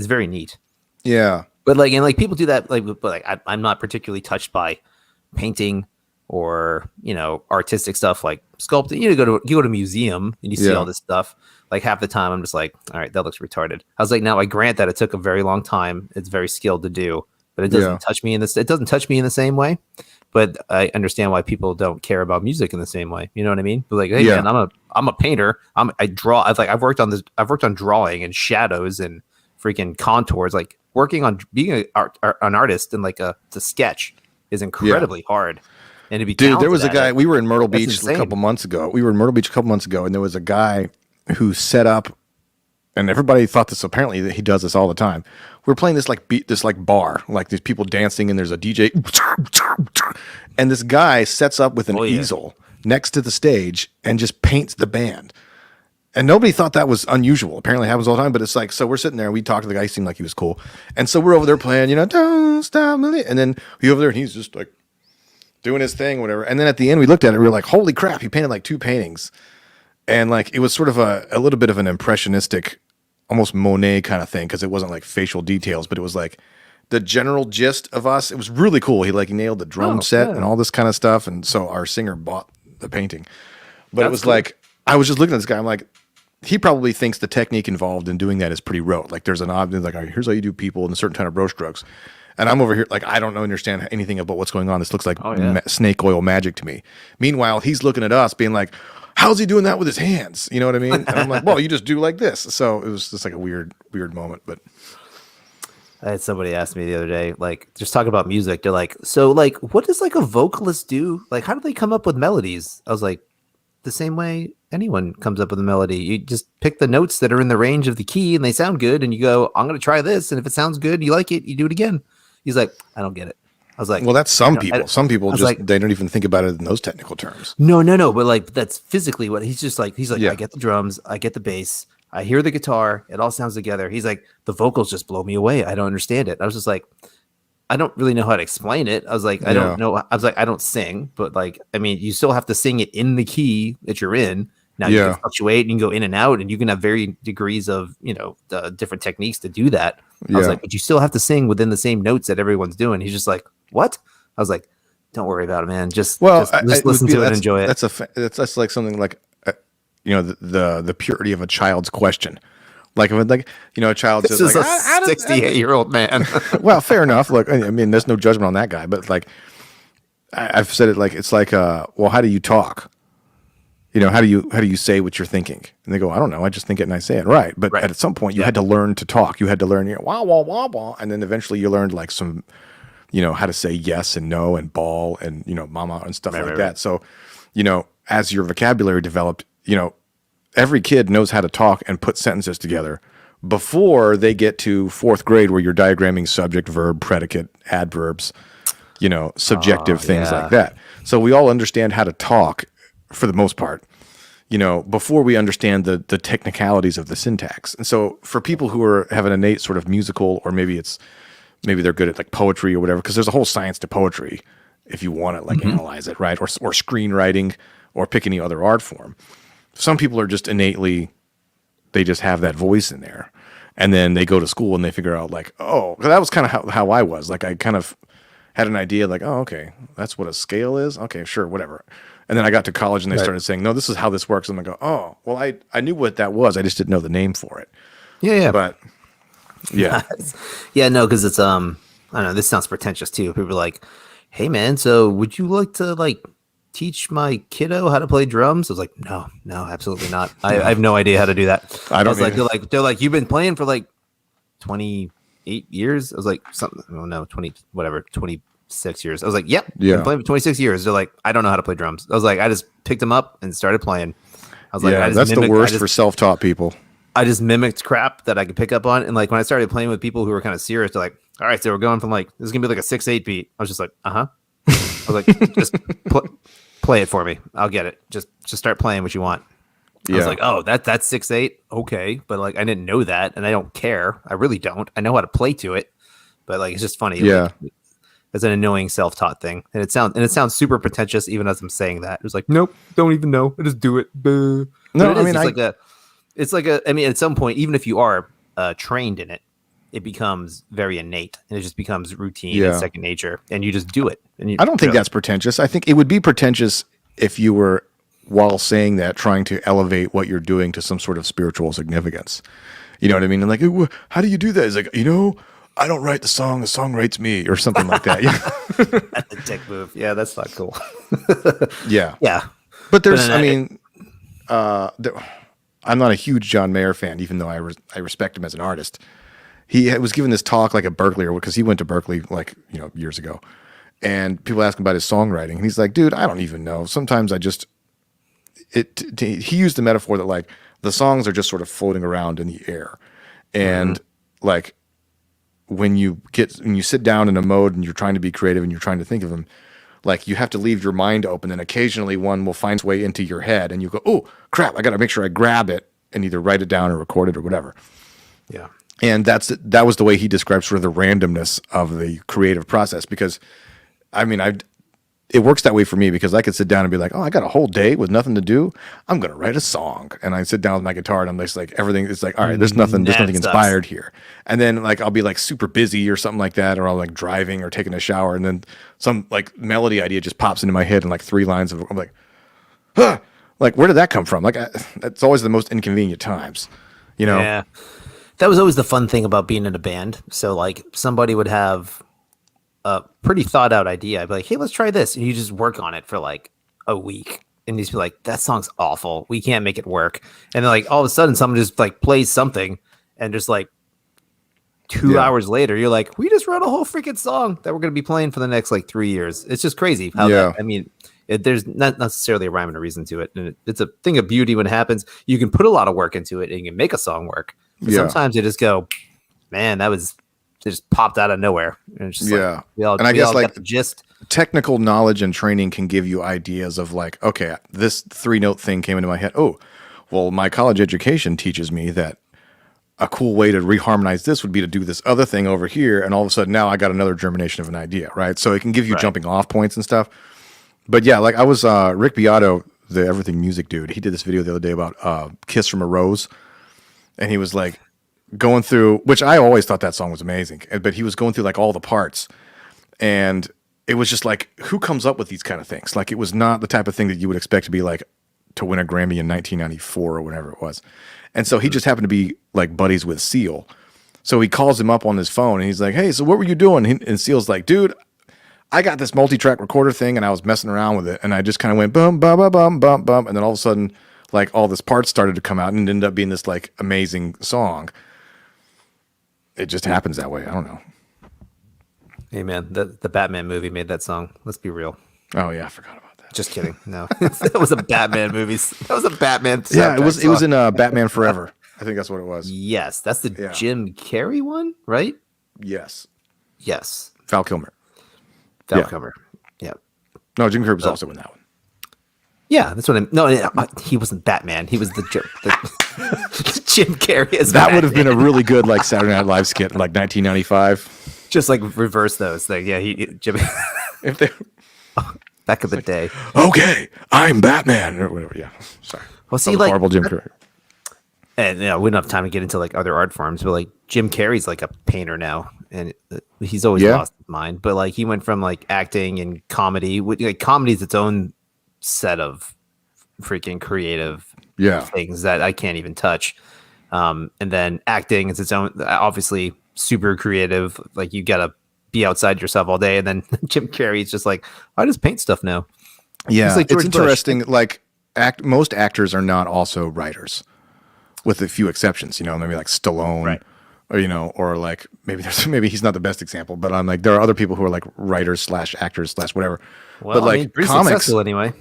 very neat. Yeah. But like, and like people do that, like, but like, I'm not particularly touched by painting or, you know, artistic stuff like sculpting. You go to a museum and you see all this stuff. Like half the time I'm just like, all right, that looks retarded. I was like, now I grant that it took a very long time. It's very skilled to do, but it doesn't touch me in this. It doesn't touch me in the same way. But I understand why people don't care about music in the same way. You know what I mean? But like, hey man, I'm a painter. I draw. I've worked on drawing and shadows and freaking contours. Like working on being an artist and like to sketch is incredibly hard. And to be there was a guy. We were in Myrtle Beach a couple months ago. And there was a guy who set up, and everybody thought this. Apparently, that he does this all the time. We're playing this like bar, like there's people dancing, and there's a DJ, and this guy sets up with an easel next to the stage and just paints the band. And nobody thought that was unusual. Apparently, it happens all the time. But it's like, so we're sitting there, and we talked to the guy. He seemed like he was cool, and so we're over there playing, you know, don't stop me. And then we over there, and he's just like doing his thing, whatever. And then at the end, we looked at it, and we were like, holy crap, he painted like 2 paintings. And like, it was sort of a little bit of an impressionistic, almost Monet kind of thing, because it wasn't like facial details, but it was like the general gist of us. It was really cool. He like nailed the drum set and all this kind of stuff. And so our singer bought the painting. But it was cool. Like, I was just looking at this guy. I'm like, he probably thinks the technique involved in doing that is pretty rote. Like there's an object, like, all right, here's how you do people in a certain kind of brush strokes. And I'm over here, like, I don't understand anything about what's going on. This looks like snake oil magic to me. Meanwhile, he's looking at us being like, how's he doing that with his hands? You know what I mean? And I'm like, well, you just do like this. So it was just like a weird moment. But I had somebody ask me the other day, like, just talk about music. They're like, so like, what does like a vocalist do? Like, how do they come up with melodies? I was like, the same way anyone comes up with a melody. You just pick the notes that are in the range of the key and they sound good. And you go, I'm going to try this. And if it sounds good, you like it, you do it again. He's like, I don't get it. I was like, well, that's some people. Some people just like, they don't even think about it in those technical terms. No. But like, that's physically what he's just like. He's like, I get the drums, I get the bass, I hear the guitar, it all sounds together. He's like, the vocals just blow me away. I don't understand it. I was just like, I don't really know how to explain it. I was like, I don't know. I was like, I don't sing, but like, I mean, you still have to sing it in the key that you're in. Now you can fluctuate and you can go in and out, and you can have varying degrees of, you know, different techniques to do that. I was like, but you still have to sing within the same notes that everyone's doing. He's just like, what? I was like, don't worry about it, man. Just listen to it and enjoy it. That's like something like, you know, the purity of a child's question. Like, you know, a child says, like, a 68-year-old man. Well, fair enough. Look, I mean, there's no judgment on that guy, but like, I've said it like, it's like, well, how do you talk? You know, how do you say what you're thinking? And they go, I don't know. I just think it and I say it. Right. But at some point you had to learn to talk. You had to learn, you know, wah, wah, wah, wah. And then eventually you learned like some how to say yes and no and ball and, mama and stuff like that. Right. So, as your vocabulary developed, every kid knows how to talk and put sentences together before they get to fourth grade where you're diagramming subject, verb, predicate, adverbs, subjective things like that. So we all understand how to talk for the most part, before we understand the technicalities of the syntax. And so for people who have an innate sort of musical, or maybe they're good at like poetry or whatever, because there's a whole science to poetry if you want to like analyze it, right? Or screenwriting or pick any other art form. Some people are just innately, they just have that voice in there. And then they go to school and they figure out like, oh, that was kind of how I was. Like I kind of had an idea like, oh, okay, that's what a scale is. Okay, sure, whatever. And then I got to college and they started saying, no, this is how this works. And I go, oh, well, I knew what that was. I just didn't know the name for it. Yeah. But yeah. Yeah, no, because it's, I don't know, this sounds pretentious too. People are like, hey man, so would you like to like teach my kiddo how to play drums? I was like, no, absolutely not. I have no idea how to do that. I don't they're like, you've been playing for like 28 years. I was like, something, oh no, 26 years. I was like, yep, been playing for 26 years. They're like, I don't know how to play drums. I was like, I just picked them up and started playing. I was like, that's the worst for self-taught people. I just mimicked crap that I could pick up on. And like when I started playing with people who were kind of serious, they're like, all right, so we're going from like, this is gonna be like a 6/8 beat. I was just like, I was like, just play it for me. I'll get it. Just start playing what you want. I was like, oh, that's 6/8. Okay. But like, I didn't know that. And I don't care. I really don't. I know how to play to it. But like, it's just funny. Yeah. Like, it's an annoying self-taught thing. And it sounds super pretentious even as I'm saying that. It was like, nope, don't even know. I just do it. Buh. No, I mean, I mean, at some point, even if you are trained in it, it becomes very innate and it just becomes routine and second nature, and you just do it. And I don't think that's pretentious. I think it would be pretentious if you were, while saying that, trying to elevate what you're doing to some sort of spiritual significance. You know what I mean? And like, how do you do that? It's like, I don't write the song writes me, or something like that. Yeah. That's a dick move. Yeah, that's not cool. Yeah. But I'm not a huge John Mayer fan, even though I respect him as an artist. He was given this talk like at Berkeley, or because he went to Berkeley like, years ago, and people ask him about his songwriting, and he's like, dude, I don't even know. Sometimes he used the metaphor that like the songs are just sort of floating around in the air. And like when you sit down in a mode and you're trying to be creative and you're trying to think of them, like you have to leave your mind open, and occasionally one will find its way into your head and you go, oh crap, I got to make sure I grab it and either write it down or record it or whatever. Yeah. And that was the way he described sort of the randomness of the creative process, because I mean, it works that way for me, because I could sit down and be like, oh, I got a whole day with nothing to do. I'm going to write a song. And I sit down with my guitar and I'm just like, everything. It's like, all right, there's nothing inspired here. And then like, I'll be like super busy or something like that. Or I'll like driving or taking a shower. And then some like melody idea just pops into my head in like 3 lines of, I'm like, huh, like, where did that come from? Like, that's always the most inconvenient times, Yeah. That was always the fun thing about being in a band. So like somebody would have a pretty thought out idea. I'd be like, hey, let's try this. And you just work on it for like a week and you just be like, that song's awful. We can't make it work. And then like all of a sudden someone just like plays something, and just like 2 hours later, you're like, we just wrote a whole freaking song that we're going to be playing for the next like 3 years. It's just crazy how there's not necessarily a rhyme and a reason to it. And it's a thing of beauty when it happens. You can put a lot of work into it and you can make a song work. But sometimes you just go, man, it just popped out of nowhere. And it's just like, I guess like got the gist. Technical knowledge and training can give you ideas of like, okay, this 3-note thing came into my head. Oh, well, my college education teaches me that a cool way to reharmonize this would be to do this other thing over here. And all of a sudden now I got another germination of an idea, right? So it can give you jumping off points and stuff. But yeah, like I was, Rick Beato, the Everything Music dude, he did this video the other day about Kiss from a Rose. And he was like going through, which I always thought that song was amazing, but he was going through like all the parts. And it was just like, who comes up with these kind of things? Like it was not the type of thing that you would expect to be like to win a Grammy in 1994 or whatever it was. And so he just happened to be like buddies with Seal. So he calls him up on his phone and he's like, hey, so what were you doing? And Seal's like, dude, I got this multi-track recorder thing and I was messing around with it. And I just kind of went bum, bum, bum, bum, bum, bum. And then all of a sudden, like all this parts started to come out and it ended up being this like amazing song. It just happens that way. I don't know. Hey man, the Batman movie made that song. Let's be real. Oh yeah, I forgot about that. Just kidding. No, that was a Batman movie. That was a Batman. Yeah, it was. Song. It was in Batman Forever. I think that's what it was. Yes, that's the Jim Carrey one, right? Yes. Yes. Val Kilmer. Val Kilmer. Yeah. No, Jim Carrey was also in that one. Yeah, that's what I'm. No, he wasn't Batman. He was the Jim Carrey as that Batman. would have been a really good like Saturday Night Live skit in like 1995. Just like reverse those. Like Jim. If they back of the day. Okay, I'm Batman or whatever. Yeah, sorry. Well, see, like horrible Jim Carrey. And we don't have time to get into like other art forms, but like Jim Carrey's like a painter now, and he's always lost his mind. But like he went from like acting and comedy. Like comedy is its own set of freaking creative things that I can't even touch. And then acting is its own, obviously super creative. Like you gotta be outside yourself all day. And then Jim Carrey's just like, I just paint stuff now. Yeah, like it's interesting. Like most actors are not also writers. With a few exceptions, maybe like Stallone, or or like maybe he's not the best example, but I'm like there are other people who are like writers / actors / whatever. Well, but like pretty comics, successful anyway.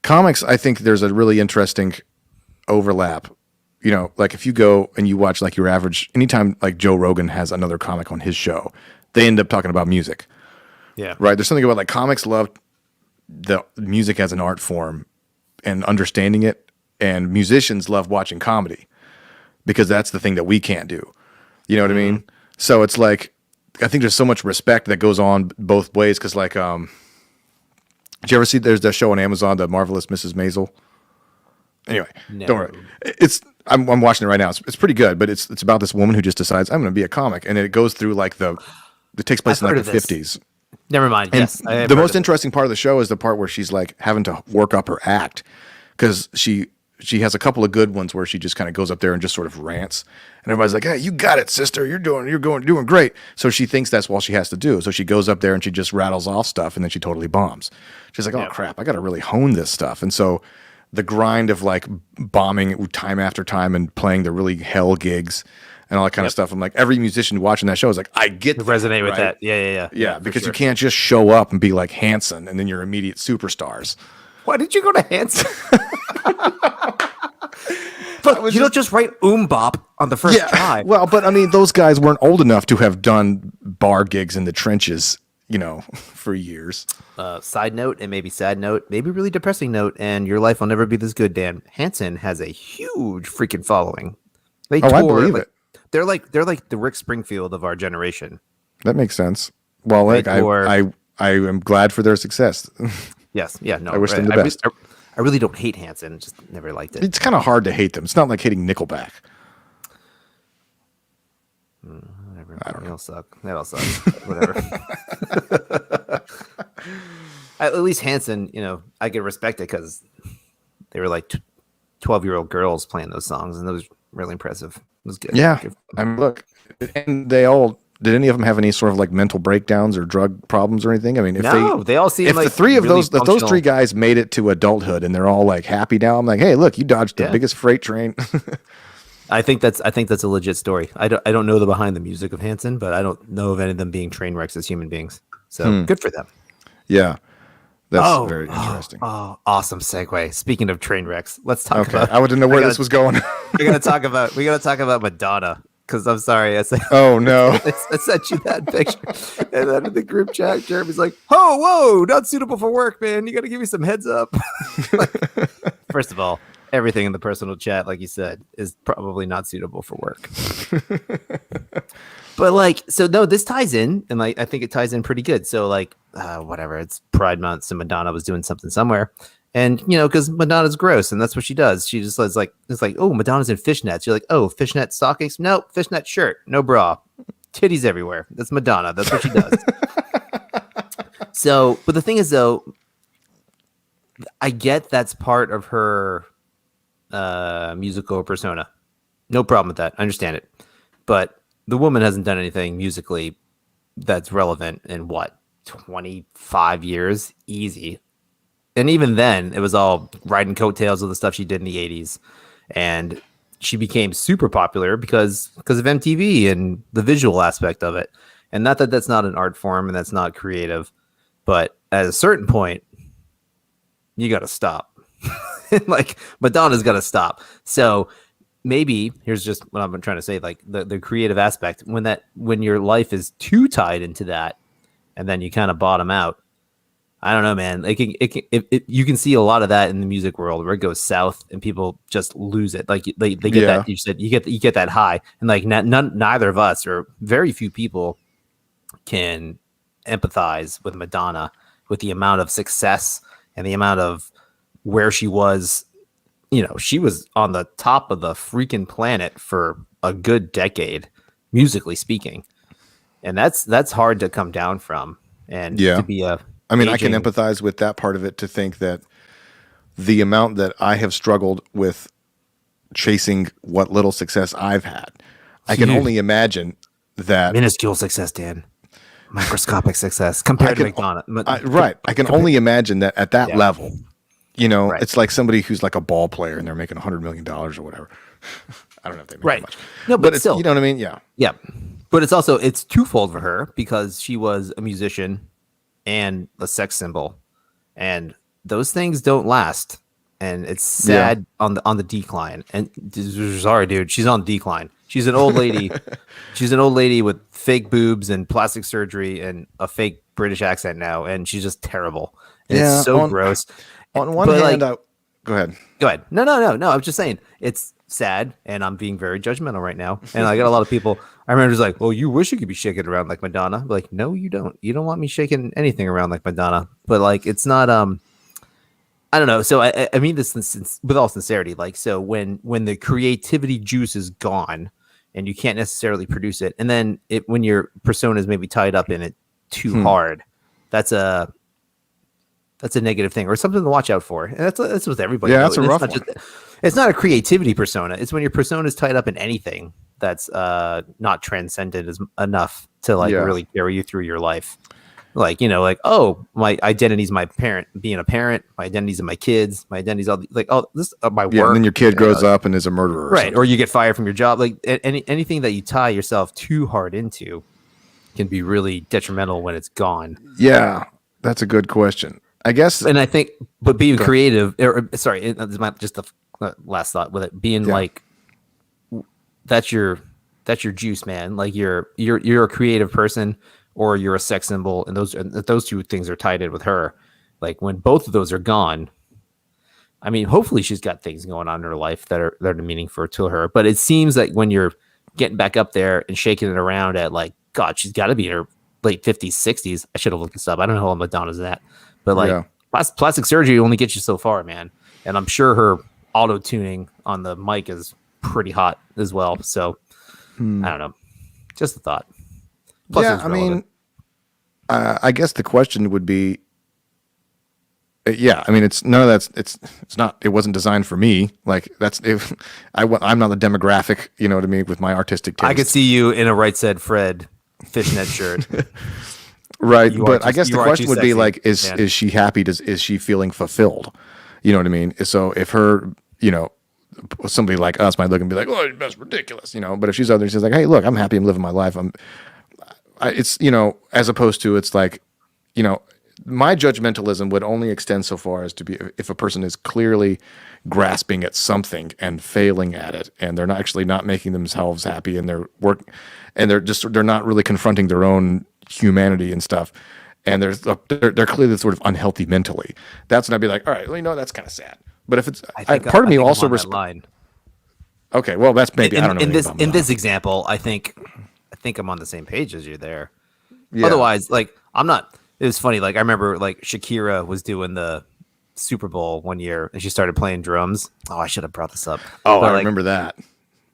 Comics, I think there's a really interesting overlap. Like if you go and you watch like your average, anytime like Joe Rogan has another comic on his show, they end up talking about music. Yeah, right. There's something about like comics love the music as an art form and understanding it, and musicians love watching comedy. Because that's the thing that we can't do. You know what I mean? So it's like, I think there's so much respect that goes on both ways. Because like, did you ever see, there's that show on Amazon, The Marvelous Mrs. Maisel? Anyway, don't worry. I'm watching it right now. It's pretty good, but it's about this woman who just decides, I'm going to be a comic. And it goes through like it takes place in like the 50s. Never mind. And yes. The most interesting part of the show is the part where she's like having to work up her act. Because she has a couple of good ones where she just kind of goes up there and just sort of rants, and everybody's like, "Hey, you got it, sister. You're doing great." So she thinks that's all she has to do. So she goes up there and she just rattles off stuff, and then she totally bombs. She's like, "Oh crap, I got to really hone this stuff." And so the grind of like bombing time after time and playing the really hell gigs and all that kind of stuff. I'm like, every musician watching that show is like, I get that, resonate with that. Yeah. Because you can't just show up and be like Hanson and then you're immediate superstars. Why did you go to Hanson? But you don't just write bop on the first try. Well, but I mean, those guys weren't old enough to have done bar gigs in the trenches, for years. Side note, and maybe sad note, maybe really depressing note, and your life will never be this good, Dan. Hanson has a huge freaking following. They tour, I believe it. They're like the Rick Springfield of our generation. That makes sense. Well, like I am glad for their success. Yes. Yeah. No. I wish them the best. I really don't hate Hanson. Just never liked it. It's kind of hard to hate them. It's not like hating Nickelback. Whatever. I don't know. They all suck. Whatever. At least Hanson, I could respect it because they were like 12-year-old girls playing those songs, and that was really impressive. It was good. Yeah. I mean, look, and did any of them have any sort of like mental breakdowns or drug problems or anything? I mean, they all seem if like the three of really those, if those three guys made it to adulthood and they're all like happy now, I'm like, hey, look, you dodged the biggest freight train. I think that's a legit story. I don't know the behind the music of Hanson, but I don't know of any of them being train wrecks as human beings. So good for them. Yeah. That's very interesting. Oh, awesome segue. Speaking of train wrecks, let's talk about. I wouldn't know where this was going. we gotta talk about Madonna. Because I'm sorry, I said. Oh no! I sent you that picture, and then in the group chat, Jeremy's like, "Oh, whoa, not suitable for work, man. You got to give me some heads up." First of all, everything in the personal chat, like you said, is probably not suitable for work. But like, so no, this ties in, and like, I think it ties in pretty good. So like, whatever, it's Pride Month, so Madonna was doing something somewhere. And, because Madonna's gross, and that's what she does. She just is like, it's like, oh, Madonna's in fishnets. You're like, oh, fishnet stockings? No, fishnet shirt, no bra, titties everywhere. That's Madonna. That's what she does. So, but the thing is, though, I get that's part of her musical persona. No problem with that. I understand it. But the woman hasn't done anything musically that's relevant in 25 years? Easy. And even then, it was all riding coattails of the stuff she did in the 80s. And she became super popular because of MTV and the visual aspect of it. And not that that's not an art form and that's not creative, but at a certain point, you got to stop. Like Madonna's got to stop. So maybe here's just what I'm trying to say, like the creative aspect, when your life is too tied into that and then you kind of bottom out. I don't know, man. You can see a lot of that in the music world where it goes south and people just lose it. Like they get that, you said, you get that high, and like neither of us or very few people can empathize with Madonna with the amount of success and the amount of where she was. You know, she was on the top of the freaking planet for a good decade, musically speaking, and that's hard to come down from. And to be I mean, I can empathize with that part of it, to think that the amount that I have struggled with chasing what little success I've had, I can only imagine that. Minuscule success, Dan. Microscopic success compared to Madonna. Right. I can only imagine that at that level, you know, it's like somebody who's like a ball player and they're making $100 million or whatever. I don't know if they make much. No, but it's still, you know what I mean? Yeah. Yeah. But it's twofold for her, because she was a musician and a sex symbol, and those things don't last, and it's sad on the decline. And sorry, dude, she's on decline. She's an old lady. She's an old lady with fake boobs and plastic surgery and a fake British accent now, and she's just terrible. And it's so gross. On one hand, go ahead. No. I was just saying it's sad, and I'm being very judgmental right now. And I got a lot of people. I remember just like, well, you wish you could be shaking around like Madonna. I'm like, no, you don't. You don't want me shaking anything around like Madonna. But like, it's not. I don't know. So I mean this with all sincerity. Like, so when the creativity juice is gone, and you can't necessarily produce it, and then when your persona is maybe tied up in it too hard, that's a negative thing, or something to watch out for. And that's with everybody. Yeah, that's a rough one. It's not a creativity persona. It's when your persona is tied up in anything that's not transcended enough to like really carry you through your life. Like, you know, like, oh, my identity is my parent, being a parent. My identity is in my kids. My identity is all like, oh, this my work. And then your kid grows up and is a murderer, right? Or you get fired from your job. Like anything that you tie yourself too hard into can be really detrimental when it's gone. Yeah, that's a good question, I guess. And I think, but being creative, sorry, just the last thought with it being like, that's your juice, man. Like you're a creative person, or you're a sex symbol, and those two things are tied in with her. Like when both of those are gone, I mean, hopefully she's got things going on in her life that are meaningful to her. But it seems like when you're getting back up there and shaking it around at like, God, she's got to be in her late 50s, 60s. I should have looked this up. I don't know how old Madonna's at, but like plastic surgery only gets you so far, man. And I'm sure her auto tuning on the mic is pretty hot as well. So I don't know, just a thought. Plus I mean, I guess the question would be, I mean, it's none of that's, it's not, it wasn't designed for me. Like I'm not the demographic, you know what I mean? With my artistic taste. I could see you in a Right Said Fred fishnet shirt. Right. But I guess the question would be like, is she happy? Is she feeling fulfilled? You know what I mean? So if her, you know, somebody like us might look and be like, oh, that's ridiculous, you know, but if she's out there, she's like, hey, look, I'm happy. I'm living my life. It's, you know, as opposed to, it's like, you know, my judgmentalism would only extend so far as to be if a person is clearly grasping at something and failing at it, and they're not making themselves happy in their work, and they're not really confronting their own humanity and stuff, and they're clearly sort of unhealthy mentally. That's when I'd be like, all right, well, you know, that's kind of sad. But if it's part of me also respects. Okay, well, that's maybe I don't know. In this example, I think I'm on the same page as you there. Yeah. Otherwise, like I'm not. It was funny. Like I remember, like Shakira was doing the Super Bowl one year, and she started playing drums. Oh, I should have brought this up. Oh, I remember that.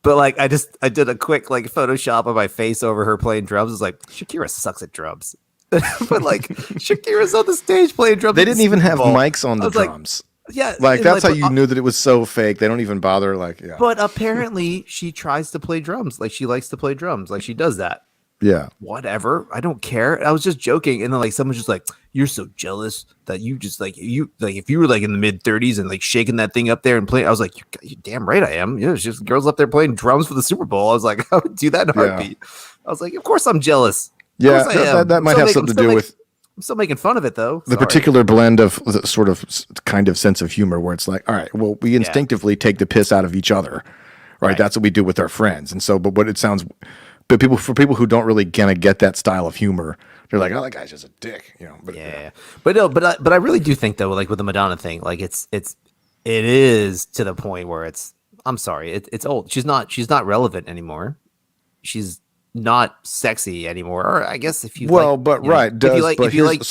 But like, I did a quick like Photoshop of my face over her playing drums. It's like Shakira sucks at drums, but like Shakira's on the stage playing drums. They didn't even have mics on the drums. Yeah, like that's how you knew that it was so fake. They don't even bother. Like, But apparently, she tries to play drums. Like she likes to play drums. Like she does that. Yeah. Whatever. I don't care. I was just joking. And then like someone's just like, you're so jealous that you just like if you were like in the mid 30s and like shaking that thing up there and playing, I was like, you damn right I am. Yeah, just girls up there playing drums for the Super Bowl. I was like, I would do that in a heartbeat. I was like, of course I'm jealous. Yeah, that might have something to do with. I'm still making fun of it though. The particular blend of the sort of kind of sense of humor where it's like, all right, well, we instinctively take the piss out of each other, right? That's what we do with our friends. And so, but what it sounds, but for people who don't really kind of get that style of humor, they're like, oh, that guy's just a dick, you know. But, but I really do think though, like with the Madonna thing, like it is to the point where I'm sorry, it's old. She's not relevant anymore. She's not sexy anymore, or I guess if you so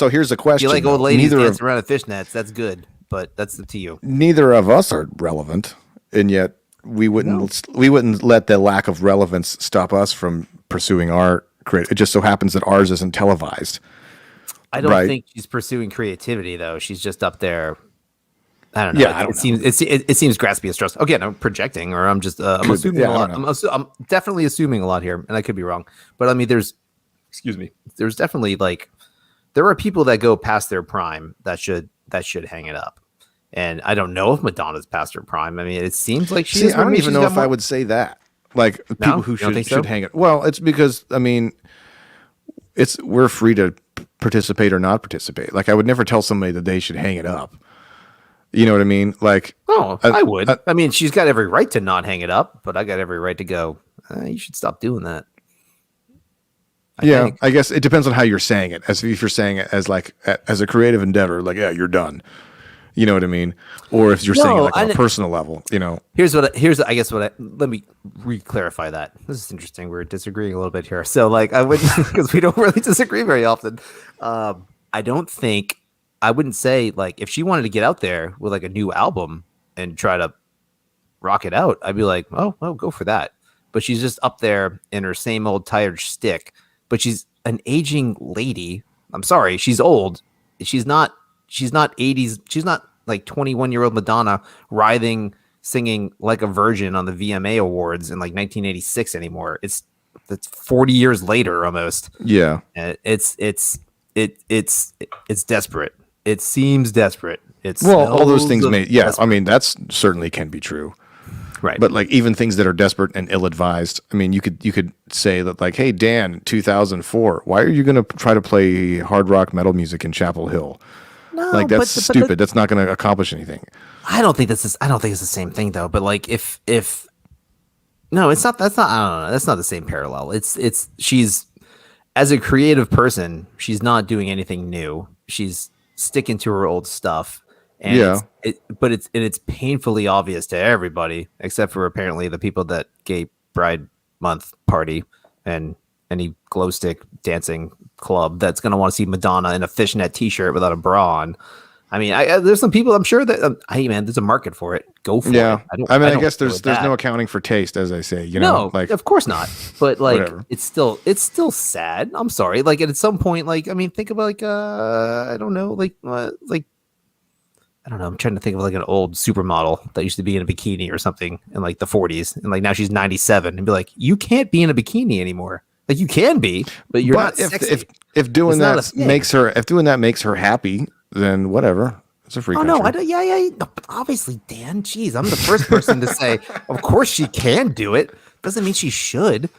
here's the question: if you like old ladies dancing around in fishnets, that's good, but that's up to you. Neither of us are relevant, and yet we wouldn't let the lack of relevance stop us from pursuing art. It just so happens that ours isn't televised. I don't think she's pursuing creativity though. She's just up there. I don't know. Yeah, it seems graspy as straws. Again, I'm projecting, or I'm just I'm assuming a lot. I'm definitely assuming a lot here, and I could be wrong. But I mean, there's definitely like there are people that go past their prime that should hang it up. And I don't know if Madonna's past her prime. I mean, it seems like she's. I don't even know if I would say that. Like people who should hang it. Well, it's because I mean, we're free to participate or not participate. Like I would never tell somebody that they should hang it up. You know what I mean? Like, I would. I mean, she's got every right to not hang it up, but I got every right to go. You should stop doing that. I guess it depends on how you're saying it. As if you're saying it as like as a creative endeavor, like you're done. You know what I mean? Or if you're saying it like on a personal level, you know. Let me re-clarify that. This is interesting. We're disagreeing a little bit here. So like I wouldn't because we don't really disagree very often. I wouldn't say like if she wanted to get out there with like a new album and try to rock it out, I'd be like, oh, well, go for that. But she's just up there in her same old tired shtick. But she's an aging lady. I'm sorry, she's old. She's not 80s. She's not like 21-year-old Madonna writhing, singing like a virgin on the VMA Awards in like 1986 anymore. That's 40 years later almost. Yeah, it's desperate. It seems desperate. All those things may. Yeah, desperate. I mean that's certainly can be true. Right. But like even things that are desperate and ill-advised. I mean, you could say that like, hey Dan, 2004, why are you going to try to play hard rock metal music in Chapel Hill? No, like that's stupid. That's not going to accomplish anything. I don't think it's the same thing though. But like if no, it's not. That's not. I don't know. That's not the same parallel. It's she's as a creative person, she's not doing anything new. She's sticking to her old stuff. And it's painfully obvious to everybody, except for apparently the people that gay Pride Month party and any glow stick dancing club that's going to want to see Madonna in a fishnet T-shirt without a bra on. I mean, there's some people I'm sure that hey man, there's a market for it. Go for it. I guess there's no accounting for taste, as I say. You know, like of course not. But like, it's still sad. I'm sorry. Like at some point, like I mean, think about like I don't know, like I don't know. I'm trying to think of like an old supermodel that used to be in a bikini or something in like the 40s, and like now she's 97, and be like, you can't be in a bikini anymore. Like you can be, but you're not sexy. If doing that makes her happy, then whatever. It's a free country. No, obviously, Dan. Jeez, I'm the first person to say, of course she can do it. Doesn't mean she should.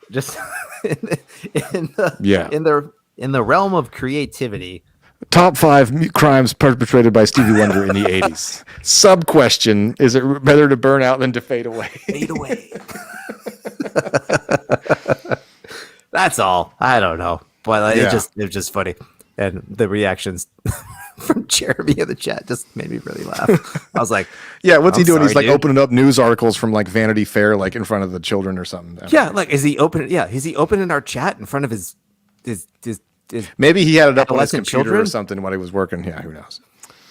Just in the realm of creativity. Top 5 crimes perpetrated by Stevie Wonder in the 80s. Sub question: is it better to burn out than to fade away? Fade away. That's all. I don't know, but it was just funny, and the reactions from Jeremy in the chat just made me really laugh. I was like, "Yeah, what's he doing? He's like opening up news articles from like Vanity Fair, like in front of the children or something." Yeah, like is he opening our chat in front of his maybe he had it up on his computer or something while he was working. Yeah, who knows?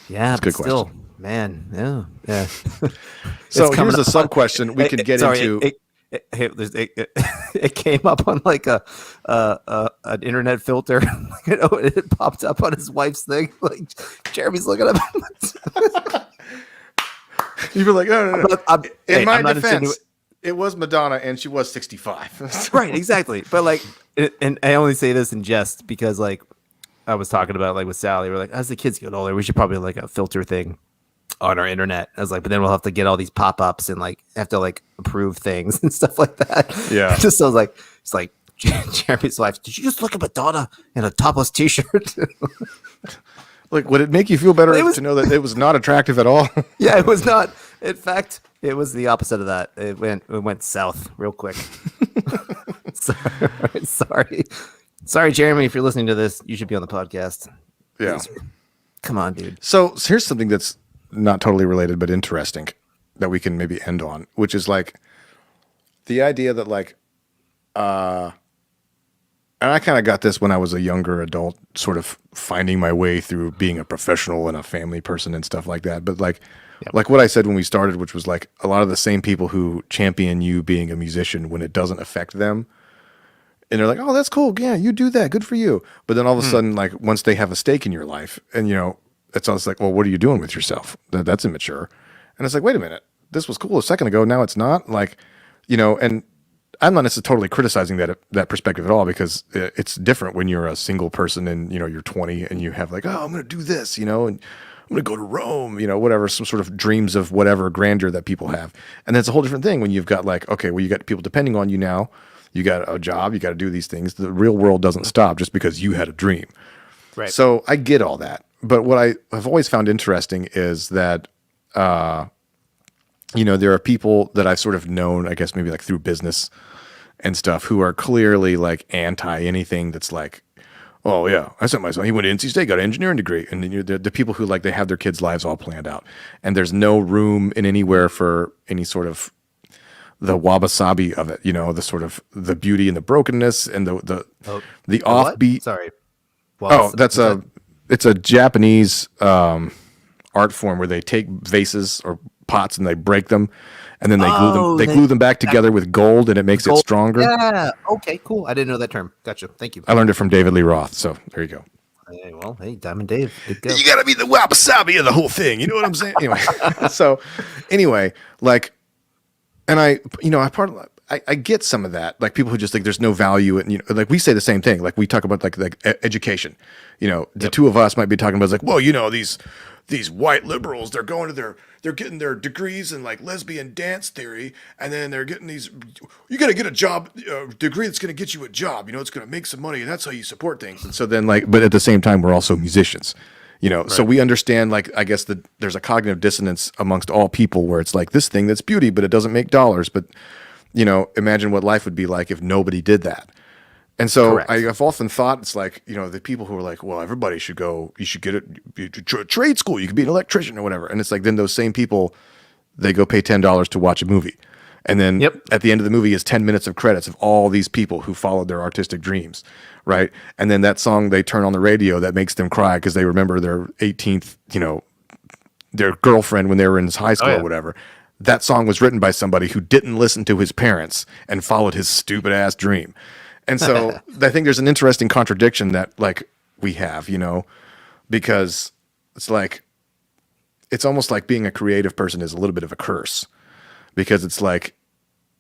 Yeah, that's a good question. Man, yeah. So here's a sub question we could get into. It came up on like an internet filter. It popped up on his wife's thing. Like Jeremy's looking at him. You were like, no. In my defense, it was Madonna, and she was 65. Right, exactly. But like, and I only say this in jest because like I was talking about like with Sally, we're like, as the kids get older, we should probably like a filter thing on our internet. I was like, but then we'll have to get all these pop-ups and like have to like approve things and stuff like that. Yeah. Just so I was like, it's like Jeremy's wife, did you just look at Madonna in a topless T-shirt? Like, would it make you feel better to know that it was not attractive at all? Yeah, it was not. In fact, it was the opposite of that. It went south real quick. Sorry, Jeremy, if you're listening to this, you should be on the podcast. Yeah. Come on, dude. So here's something that's not totally related, but interesting that we can maybe end on, which is like the idea that like, and I kind of got this when I was a younger adult, sort of finding my way through being a professional and a family person and stuff like that. But like what I said when we started, which was like a lot of the same people who champion you being a musician when it doesn't affect them. And they're like, oh, that's cool. Yeah, you do that. Good for you. But then all of a sudden, like once they have a stake in your life and, you know, it's always like, well, what are you doing with yourself? That's immature. And it's like, wait a minute. This was cool a second ago. Now it's not. Like, you know, and I'm not necessarily totally criticizing that perspective at all, because it's different when you're a single person and, you know, you're 20 and you have like, oh, I'm going to do this, you know, and I'm going to go to Rome, you know, whatever, some sort of dreams of whatever grandeur that people have. And that's a whole different thing when you've got like, okay, well, you got people depending on you now. You got a job, you got to do these things. The real world doesn't stop just because you had a dream. Right. So I get all that. But what I have always found interesting is that, you know, there are people that I've sort of known, I guess maybe like through business and stuff, who are clearly like anti anything that's like, oh yeah, I sent my son, he went to NC State, got an engineering degree. And then the people who like, they have their kids' lives all planned out. And there's no room in anywhere for any sort of the wabi-sabi of it, you know, the sort of the beauty and the brokenness and the offbeat. What? Sorry. It's a Japanese art form where they take vases or pots and they break them, and then they glue them back together with gold, and it makes it stronger. Yeah. Okay. Cool. I didn't know that term. Gotcha. Thank you. I learned it from David Lee Roth. So there you go. Hey, Diamond Dave. Good go. You got to be the wabi-sabi of the whole thing. You know what I'm saying? Anyway, like, and I get some of that, like people who just think there's no value in, you know, like we say the same thing. Like we talk about like education, you know, the two of us might be talking about like, well, you know, these white liberals, they're getting their degrees in like lesbian dance theory. And then they're getting you got to get a job, degree that's going to get you a job, you know, it's going to make some money, and that's how you support things. And so then like, but at the same time, we're also musicians. You know, right. So we understand, like, I guess that there's a cognitive dissonance amongst all people where it's like this thing that's beauty, but it doesn't make dollars. But, you know, imagine what life would be like if nobody did that. And so I've often thought it's like, you know, the people who are like, well, everybody should go, you should get a trade school, you could be an electrician or whatever. And it's like, then those same people, they go pay $10 to watch a movie. And then at the end of the movie is 10 minutes of credits of all these people who followed their artistic dreams. Right. And then that song they turn on the radio that makes them cry because they remember their 18th, you know, their girlfriend when they were in high school or whatever. That song was written by somebody who didn't listen to his parents and followed his stupid ass dream. And so I think there's an interesting contradiction that like we have, you know, because it's like, it's almost like being a creative person is a little bit of a curse, because it's like,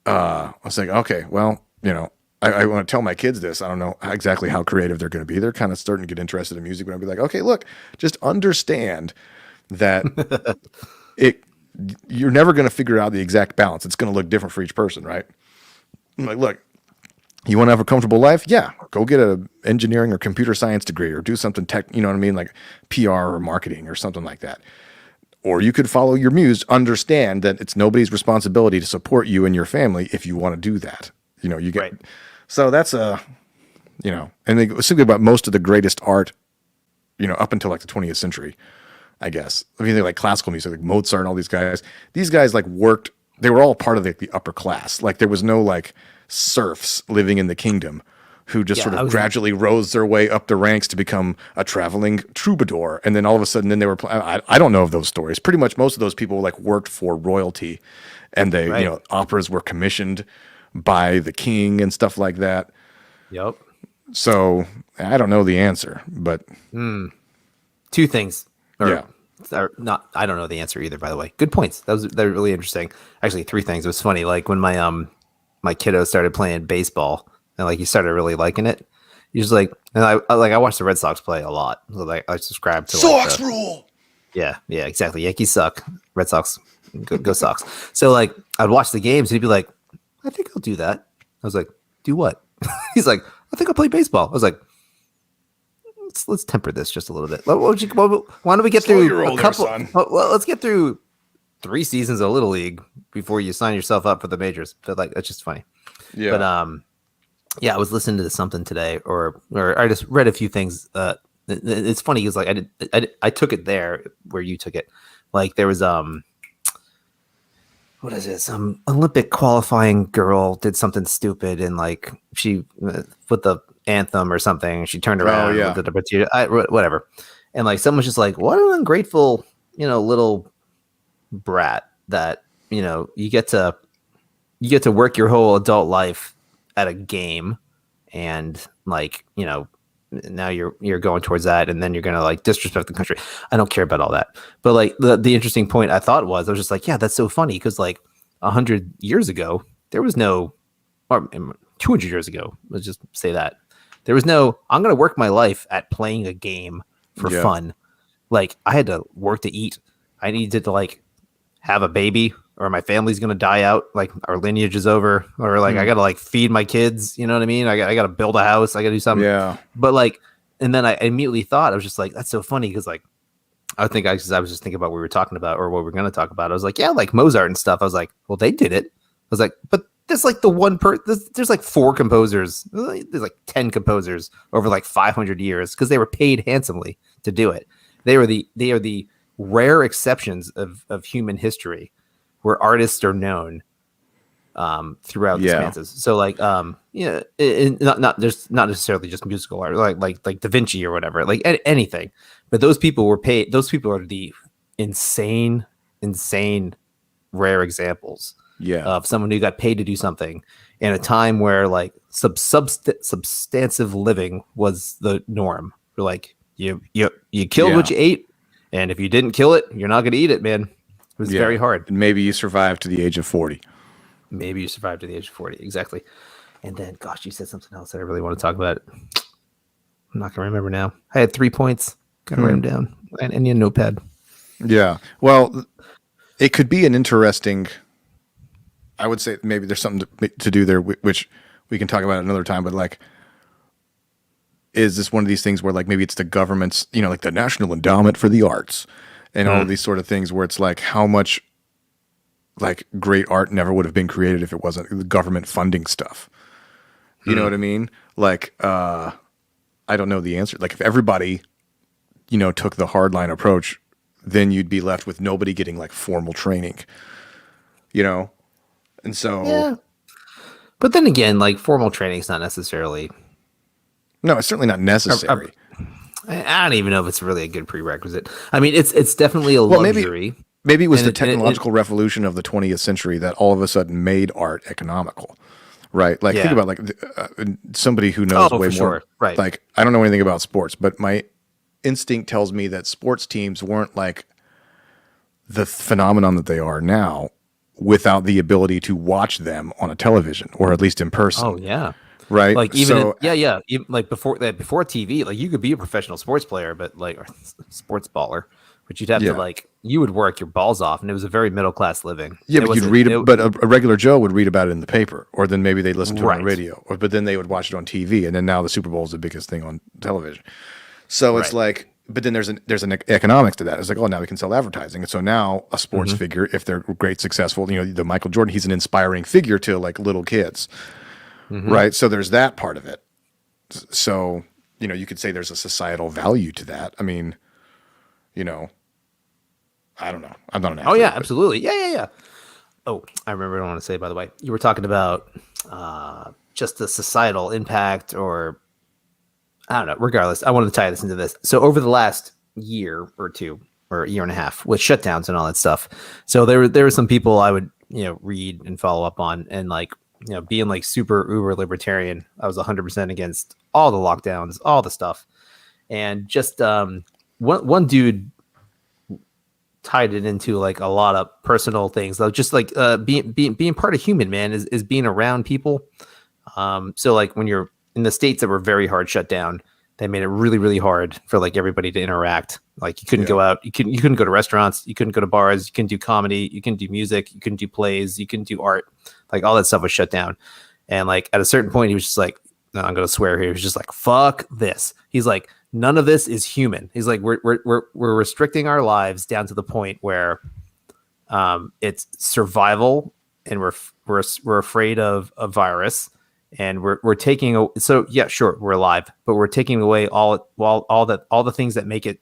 I was like, okay, well, you know, I want to tell my kids this. I don't know exactly how creative they're going to be. They're kind of starting to get interested in music, but I'd be like, okay, look, just understand that you're never going to figure out the exact balance. It's going to look different for each person, right? I'm like, look, you want to have a comfortable life? Yeah, go get an engineering or computer science degree, or do something you know what I mean? Like PR or marketing or something like that. Or you could follow your muse, understand that it's nobody's responsibility to support you and your family if you want to do that. You know, you get, so that's you know, and they think about most of the greatest art, you know, up until like the 20th century, I guess. I mean, they're like classical music, like Mozart and all these guys. These guys like worked, they were all part of the upper class. Like there was no like serfs living in the kingdom who just sort of gradually rose their way up the ranks to become a traveling troubadour. And then all of a sudden, then they were, I don't know of those stories. Pretty much most of those people like worked for royalty, and they, you know, operas were commissioned by the king and stuff like that. Yep. So I don't know the answer, but two things. Or not. I don't know the answer either. By the way, good points. They're really interesting. Actually, three things. It was funny. Like when my kiddo started playing baseball, and like he started really liking it. He was like, and I watched the Red Sox play a lot. So like I subscribed to Sox rule. Yeah, exactly. Yankees suck. Red Sox, go Sox. So like I'd watch the games, and he'd be like, I think I'll do that. I was like, do what? He's like, I think I'll play baseball. I was like, let's temper this just a little bit. Why don't we get through a couple? Well, let's get through 3 seasons of Little League before you sign yourself up for the majors. But like, that's just funny. Yeah. But yeah, I was listening to something today, or I just read a few things. It's funny because like I took it there where you took it. Like there was what is it? Some Olympic qualifying girl did something stupid and like she with the anthem or something. She turned around with the whatever, and like someone's just like, what an ungrateful, little brat that you get to work your whole adult life at a game, and like now you're going towards that, and then you're gonna like disrespect the country. I don't care about all that, but like the interesting point I thought was, I was just like, yeah, that's so funny because like 100 years ago there was no, or 200 years ago, let's just say that there was no, I'm gonna work my life at playing a game for fun. Like I had to work to eat. I needed to like have a baby, or my family's gonna die out, like our lineage is over, or like I gotta like feed my kids, you know what I mean? I gotta build a house, I gotta do something. Yeah. But like, and then I immediately thought, I was just like, that's so funny because like I was just thinking about what we were talking about or what we were gonna talk about. I was like, yeah, like Mozart and stuff. I was like, well, they did it. I was like, but there's like there's like 4 composers, there's like 10 composers over like 500 years because they were paid handsomely to do it. They are the rare exceptions of human history where artists are known throughout the spanses. So like not necessarily just musical art, like Da Vinci or whatever, like anything. But those people were paid. Those people are the insane rare examples of someone who got paid to do something in a time where like substantive living was the norm. Like you killed what you ate, and if you didn't kill it, you're not going to eat it, man. It was very hard. And maybe you survived to the age of 40. Maybe you survived to the age of 40. Exactly. And then, gosh, you said something else that I really want to talk about. I'm not going to remember now. I had 3 points. Got to write them down. And in a notepad. Yeah. Well, it could be an interesting, I would say maybe there's something to do there, which we can talk about another time. But like, is this one of these things where like maybe it's the government's, like the National Endowment for the Arts and all of these sort of things where it's like how much like great art never would have been created if it wasn't the government funding stuff. You know what I mean? Like, I don't know the answer. Like if everybody, took the hardline approach, then you'd be left with nobody getting like formal training, And so. Yeah. But then again, like formal training is not necessarily. No, it's certainly not necessary. I don't even know if it's really a good prerequisite. I mean, it's definitely a luxury. Maybe it was the technological revolution of the 20th century that all of a sudden made art economical, right? Like think about like somebody who knows way more. Sure. Right. Like I don't know anything about sports, but my instinct tells me that sports teams weren't like the phenomenon that they are now without the ability to watch them on a television or at least in person. Oh yeah. Right. Like even even like before TV, like you could be a professional sports player, but like or sports baller, but you'd have to like you would work your balls off, and it was a very middle class living. Yeah, but you'd read it, but a regular Joe would read about it in the paper, or then maybe they'd listen to it on the radio, but then they would watch it on TV, and then now the Super Bowl is the biggest thing on television. So it's like, but then there's an economics to that. It's like, oh, now we can sell advertising, and so now a sports figure, if they're great, successful, the Michael Jordan, he's an inspiring figure to like little kids. Right. So there's that part of it. So, you could say there's a societal value to that. I mean, I don't know. I'm not an athlete. Oh, yeah, absolutely. Yeah. Oh, I remember what I want to say, by the way. You were talking about just the societal impact or I don't know. Regardless, I wanted to tie this into this. So over the last year or two or a year and a half with shutdowns and all that stuff. So there were some people I would, read and follow up on and like, being like super uber libertarian, I was 100% against all the lockdowns, all the stuff. And just one dude tied it into like a lot of personal things. Though, just like being part of human, man, is being around people. So like when you're in the states that were very hard shut down, they made it really, really hard for like everybody to interact. Like you couldn't go out, you couldn't go to restaurants, you couldn't go to bars, you couldn't do comedy, you couldn't do music, you couldn't do plays, you couldn't do art. Like all that stuff was shut down. And like at a certain point, he was just like, I'm going to swear here. He's just like, fuck this. He's like, none of this is human. He's like, we're restricting our lives down to the point where it's survival, and we're afraid of a virus, and we're taking so yeah, sure, we're alive, but we're taking away all the things that make it,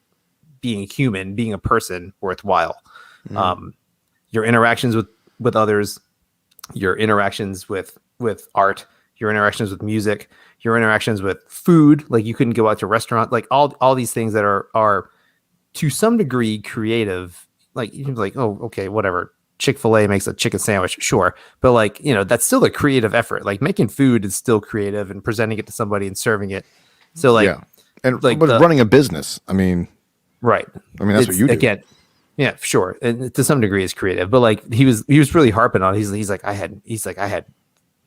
being human, being a person, worthwhile. Your interactions with others, your interactions with art, your interactions with music, your interactions with food. Like, you couldn't go out to a restaurant, like all these things that are to some degree creative. Like, you can be like, oh, okay, whatever. Chick-fil-A makes a chicken sandwich, sure. But like, that's still a creative effort. Like, making food is still creative, and presenting it to somebody and serving it. So like, yeah. And like, but running a business, I mean, right. I mean, that's what you do. Again, yeah, sure. And to some degree it's creative, but like, he was really harping on, he's like, I had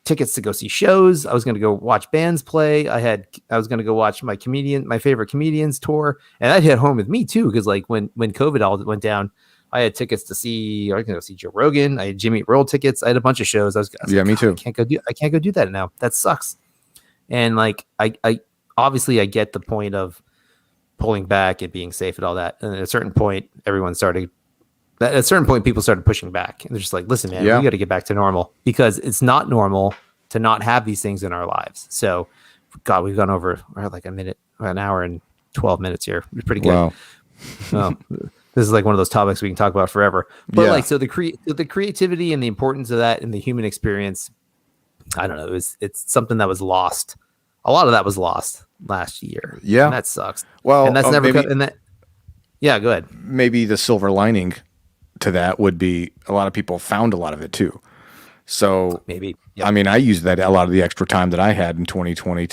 tickets to go see shows. I was going to go watch bands play. I was going to go watch my favorite comedians tour. And that hit home with me too. Cause like when COVID all went down, I had tickets to see, I was going to go see Joe Rogan. I had Jimmy Earl tickets. I had a bunch of shows. I was yeah, like, me too. I can't go do that now. That sucks. And like, I obviously I get the point of pulling back and being safe and all that. And at a certain point, people started pushing back, and they're just like, listen, man, we got to get back to normal, because it's not normal to not have these things in our lives. So God, we've gone over like an hour and 12 minutes here. It's pretty good. Wow. This is like one of those topics we can talk about forever. But like, so the creativity and the importance of that in the human experience, I don't know. It's something that was lost. A lot of that was lost last year. Yeah. And that sucks. Well, and that's never yeah, go ahead. Maybe the silver lining to that would be a lot of people found a lot of it too. So maybe, I mean, I used that a lot of the extra time that I had in 2020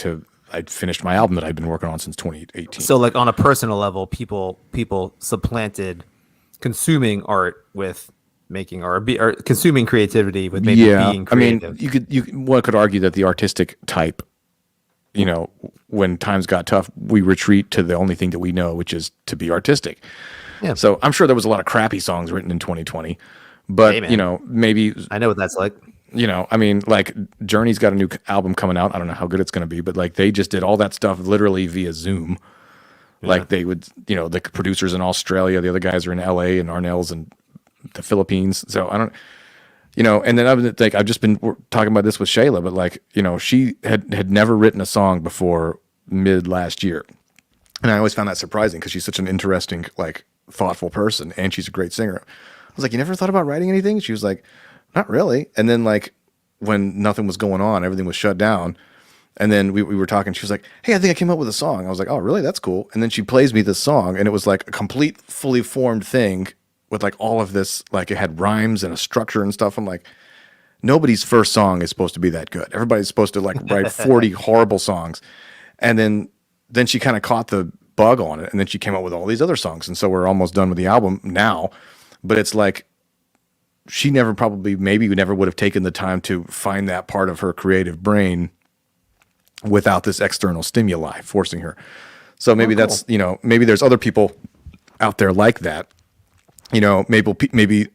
I'd finished my album that I'd been working on since 2018. So like, on a personal level, people supplanted consuming art with making art, or consuming creativity with maybe being creative. I mean, one could argue that the artistic type, when times got tough, we retreat to the only thing that we know, which is to be artistic. Yeah. So I'm sure there was a lot of crappy songs written in 2020, but hey, maybe I know what that's like. I mean, like, Journey's got a new album coming out. I don't know how good it's going to be, but like, they just did all that stuff literally via Zoom. Yeah. Like, they would, the producers in Australia, the other guys are in LA, and Arnell's in the Philippines. So I don't, and then I've just been talking about this with Shayla, but like, she had never written a song before mid last year. And I always found that surprising, because she's such an interesting, like, thoughtful person, and she's a great singer. I was like, you never thought about writing anything? She was like, not really. And then, like, when nothing was going on, everything was shut down. And then we were talking. She was like, hey, I think I came up with a song. I was like, oh, really? That's cool. And then she plays me this song, and it was like a complete, fully formed thing with like all of this, like, it had rhymes and a structure and stuff. I'm like, nobody's first song is supposed to be that good. Everybody's supposed to like write 40 horrible songs. And then she kind of caught the bug on it, and then she came up with all these other songs. And so we're almost done with the album now. But it's like, she maybe never would have taken the time to find that part of her creative brain without this external stimuli forcing her. So maybe that's, maybe there's other people out there like that, maybe,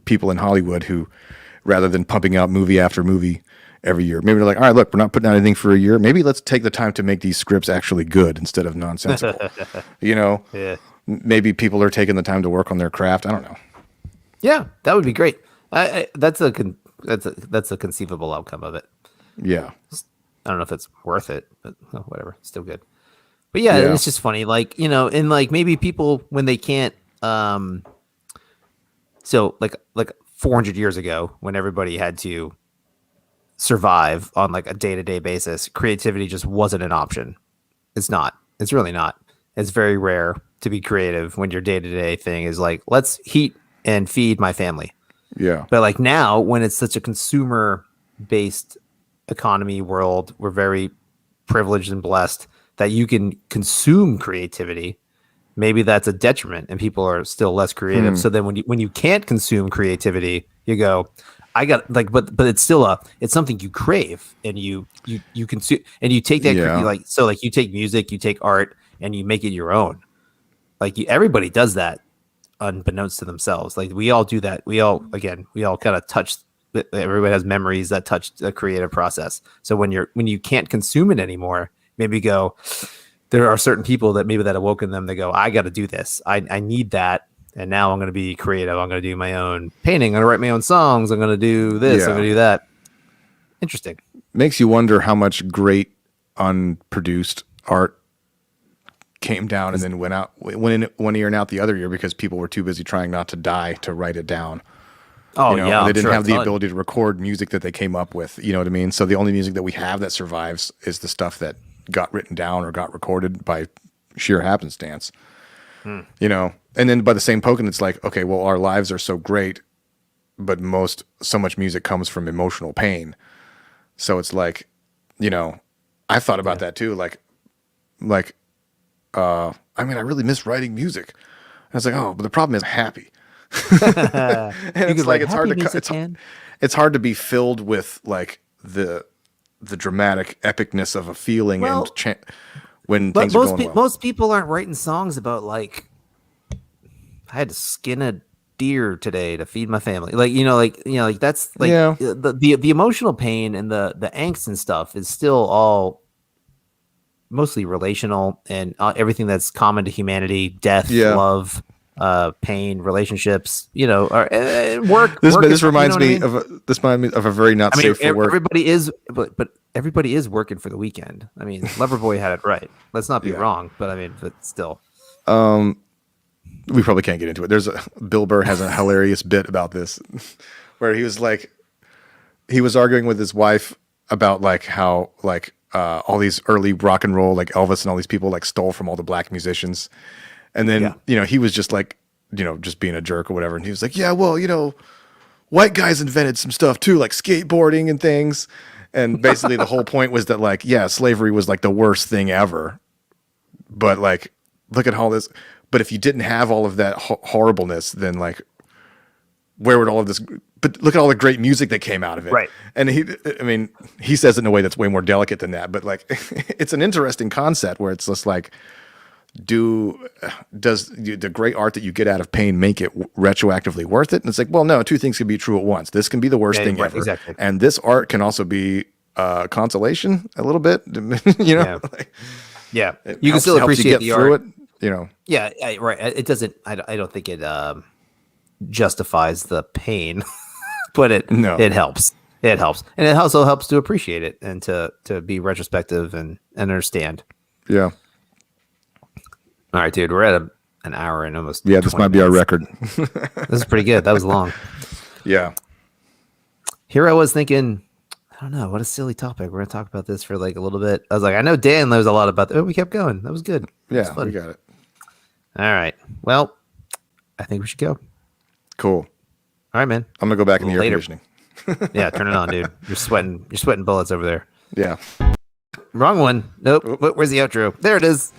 people in Hollywood who, rather than pumping out movie after movie every year, maybe they're like, all right, look, we're not putting out anything for a year. Maybe let's take the time to make these scripts actually good instead of nonsensical. Yeah. Maybe people are taking the time to work on their craft. I don't know. Yeah, that would be great. That's a conceivable outcome of it. Yeah. I don't know if it's worth it, but whatever, still good. But yeah, it's just funny, like, and like, maybe people, when they can't, so like 400 years ago, when everybody had to survive on like a day-to-day basis, creativity just wasn't an option. It's not. It's really not. It's very rare to be creative when your day-to-day thing is like, let's heat and feed my family. Yeah. But like, now, when it's such a consumer-based economy world, we're very privileged and blessed that you can consume creativity. Maybe that's a detriment, and people are still less creative. So then when you can't consume creativity, you go, I got like, but it's still it's something you crave, and you consume, and you take that like, so like, you take music, you take art, and you make it your own. Like, everybody does that unbeknownst to themselves. Like, we all do that. We all kind of touch everybody has memories that touch the creative process. So when you can't consume it anymore, maybe go, there are certain people that maybe that awoke in them. They go, I got to do this. I need that. And now I'm going to be creative. I'm going to do my own painting. I'm going to write my own songs. I'm going to do this. I'm going to do that. Interesting. Makes you wonder how much great unproduced art came down and then went out, went in one ear and out the other ear because people were too busy trying not to die to write it down. Oh, yeah. They didn't have the ability to record music that they came up with. You know what I mean? So the only music that we have that survives is the stuff that got written down or got recorded by sheer happenstance. And then by the same token, it's like, okay, well, our lives are so great, but so much music comes from emotional pain. So it's like, I've thought about that too. I really miss writing music. I was like, oh, but the problem is happy. And it's like, it's hard to be filled with like the dramatic epicness of a feeling when things are going well. Most people aren't writing songs about like, I had to skin a deer today to feed my family. That's like the emotional pain and the angst and stuff is still all mostly relational, and everything that's common to humanity, death, love, pain, relationships, work. This reminds me of a very not safe for work. Everybody is, but everybody is working for the weekend. I mean, Loverboy had it right. Let's not be wrong, but still. We probably can't get into it. Bill Burr has a hilarious bit about this, where he was arguing with his wife about like how like all these early rock and roll, like Elvis and all these people like stole from all the black musicians. And then, he was just like, just being a jerk or whatever. And he was like, yeah, well, white guys invented some stuff too, like skateboarding and things. And basically the whole point was that like, yeah, slavery was like the worst thing ever. But like, look at all this. But if you didn't have all of that horribleness, then like, where would all of this, but look at all the great music that came out of it. Right. And he says it in a way that's way more delicate than that, but like, it's an interesting concept where it's just like, does the great art that you get out of pain make it retroactively worth it? And it's like, well, no, two things can be true at once. This can be the worst thing ever. Exactly. And this art can also be consolation a little bit, Yeah. You can still appreciate the art. Yeah, right. It doesn't, I don't think it justifies the pain, but it helps. It helps. And it also helps to appreciate it and to be retrospective and understand. Yeah. All right, dude, we're at an hour and almost. Yeah, this might be our record. This is pretty good. That was long. Yeah. Here I was thinking, I don't know, what a silly topic. We're going to talk about this for like a little bit. I was like, I know Dan knows a lot about that. Oh, we kept going. That was good. Yeah, we got it. All right. Well, I think we should go. Cool. All right, man. I'm going to go back in the air conditioning. Yeah, turn it on, dude. You're sweating bullets over there. Yeah. Wrong one. Nope. Where's the outro? There it is.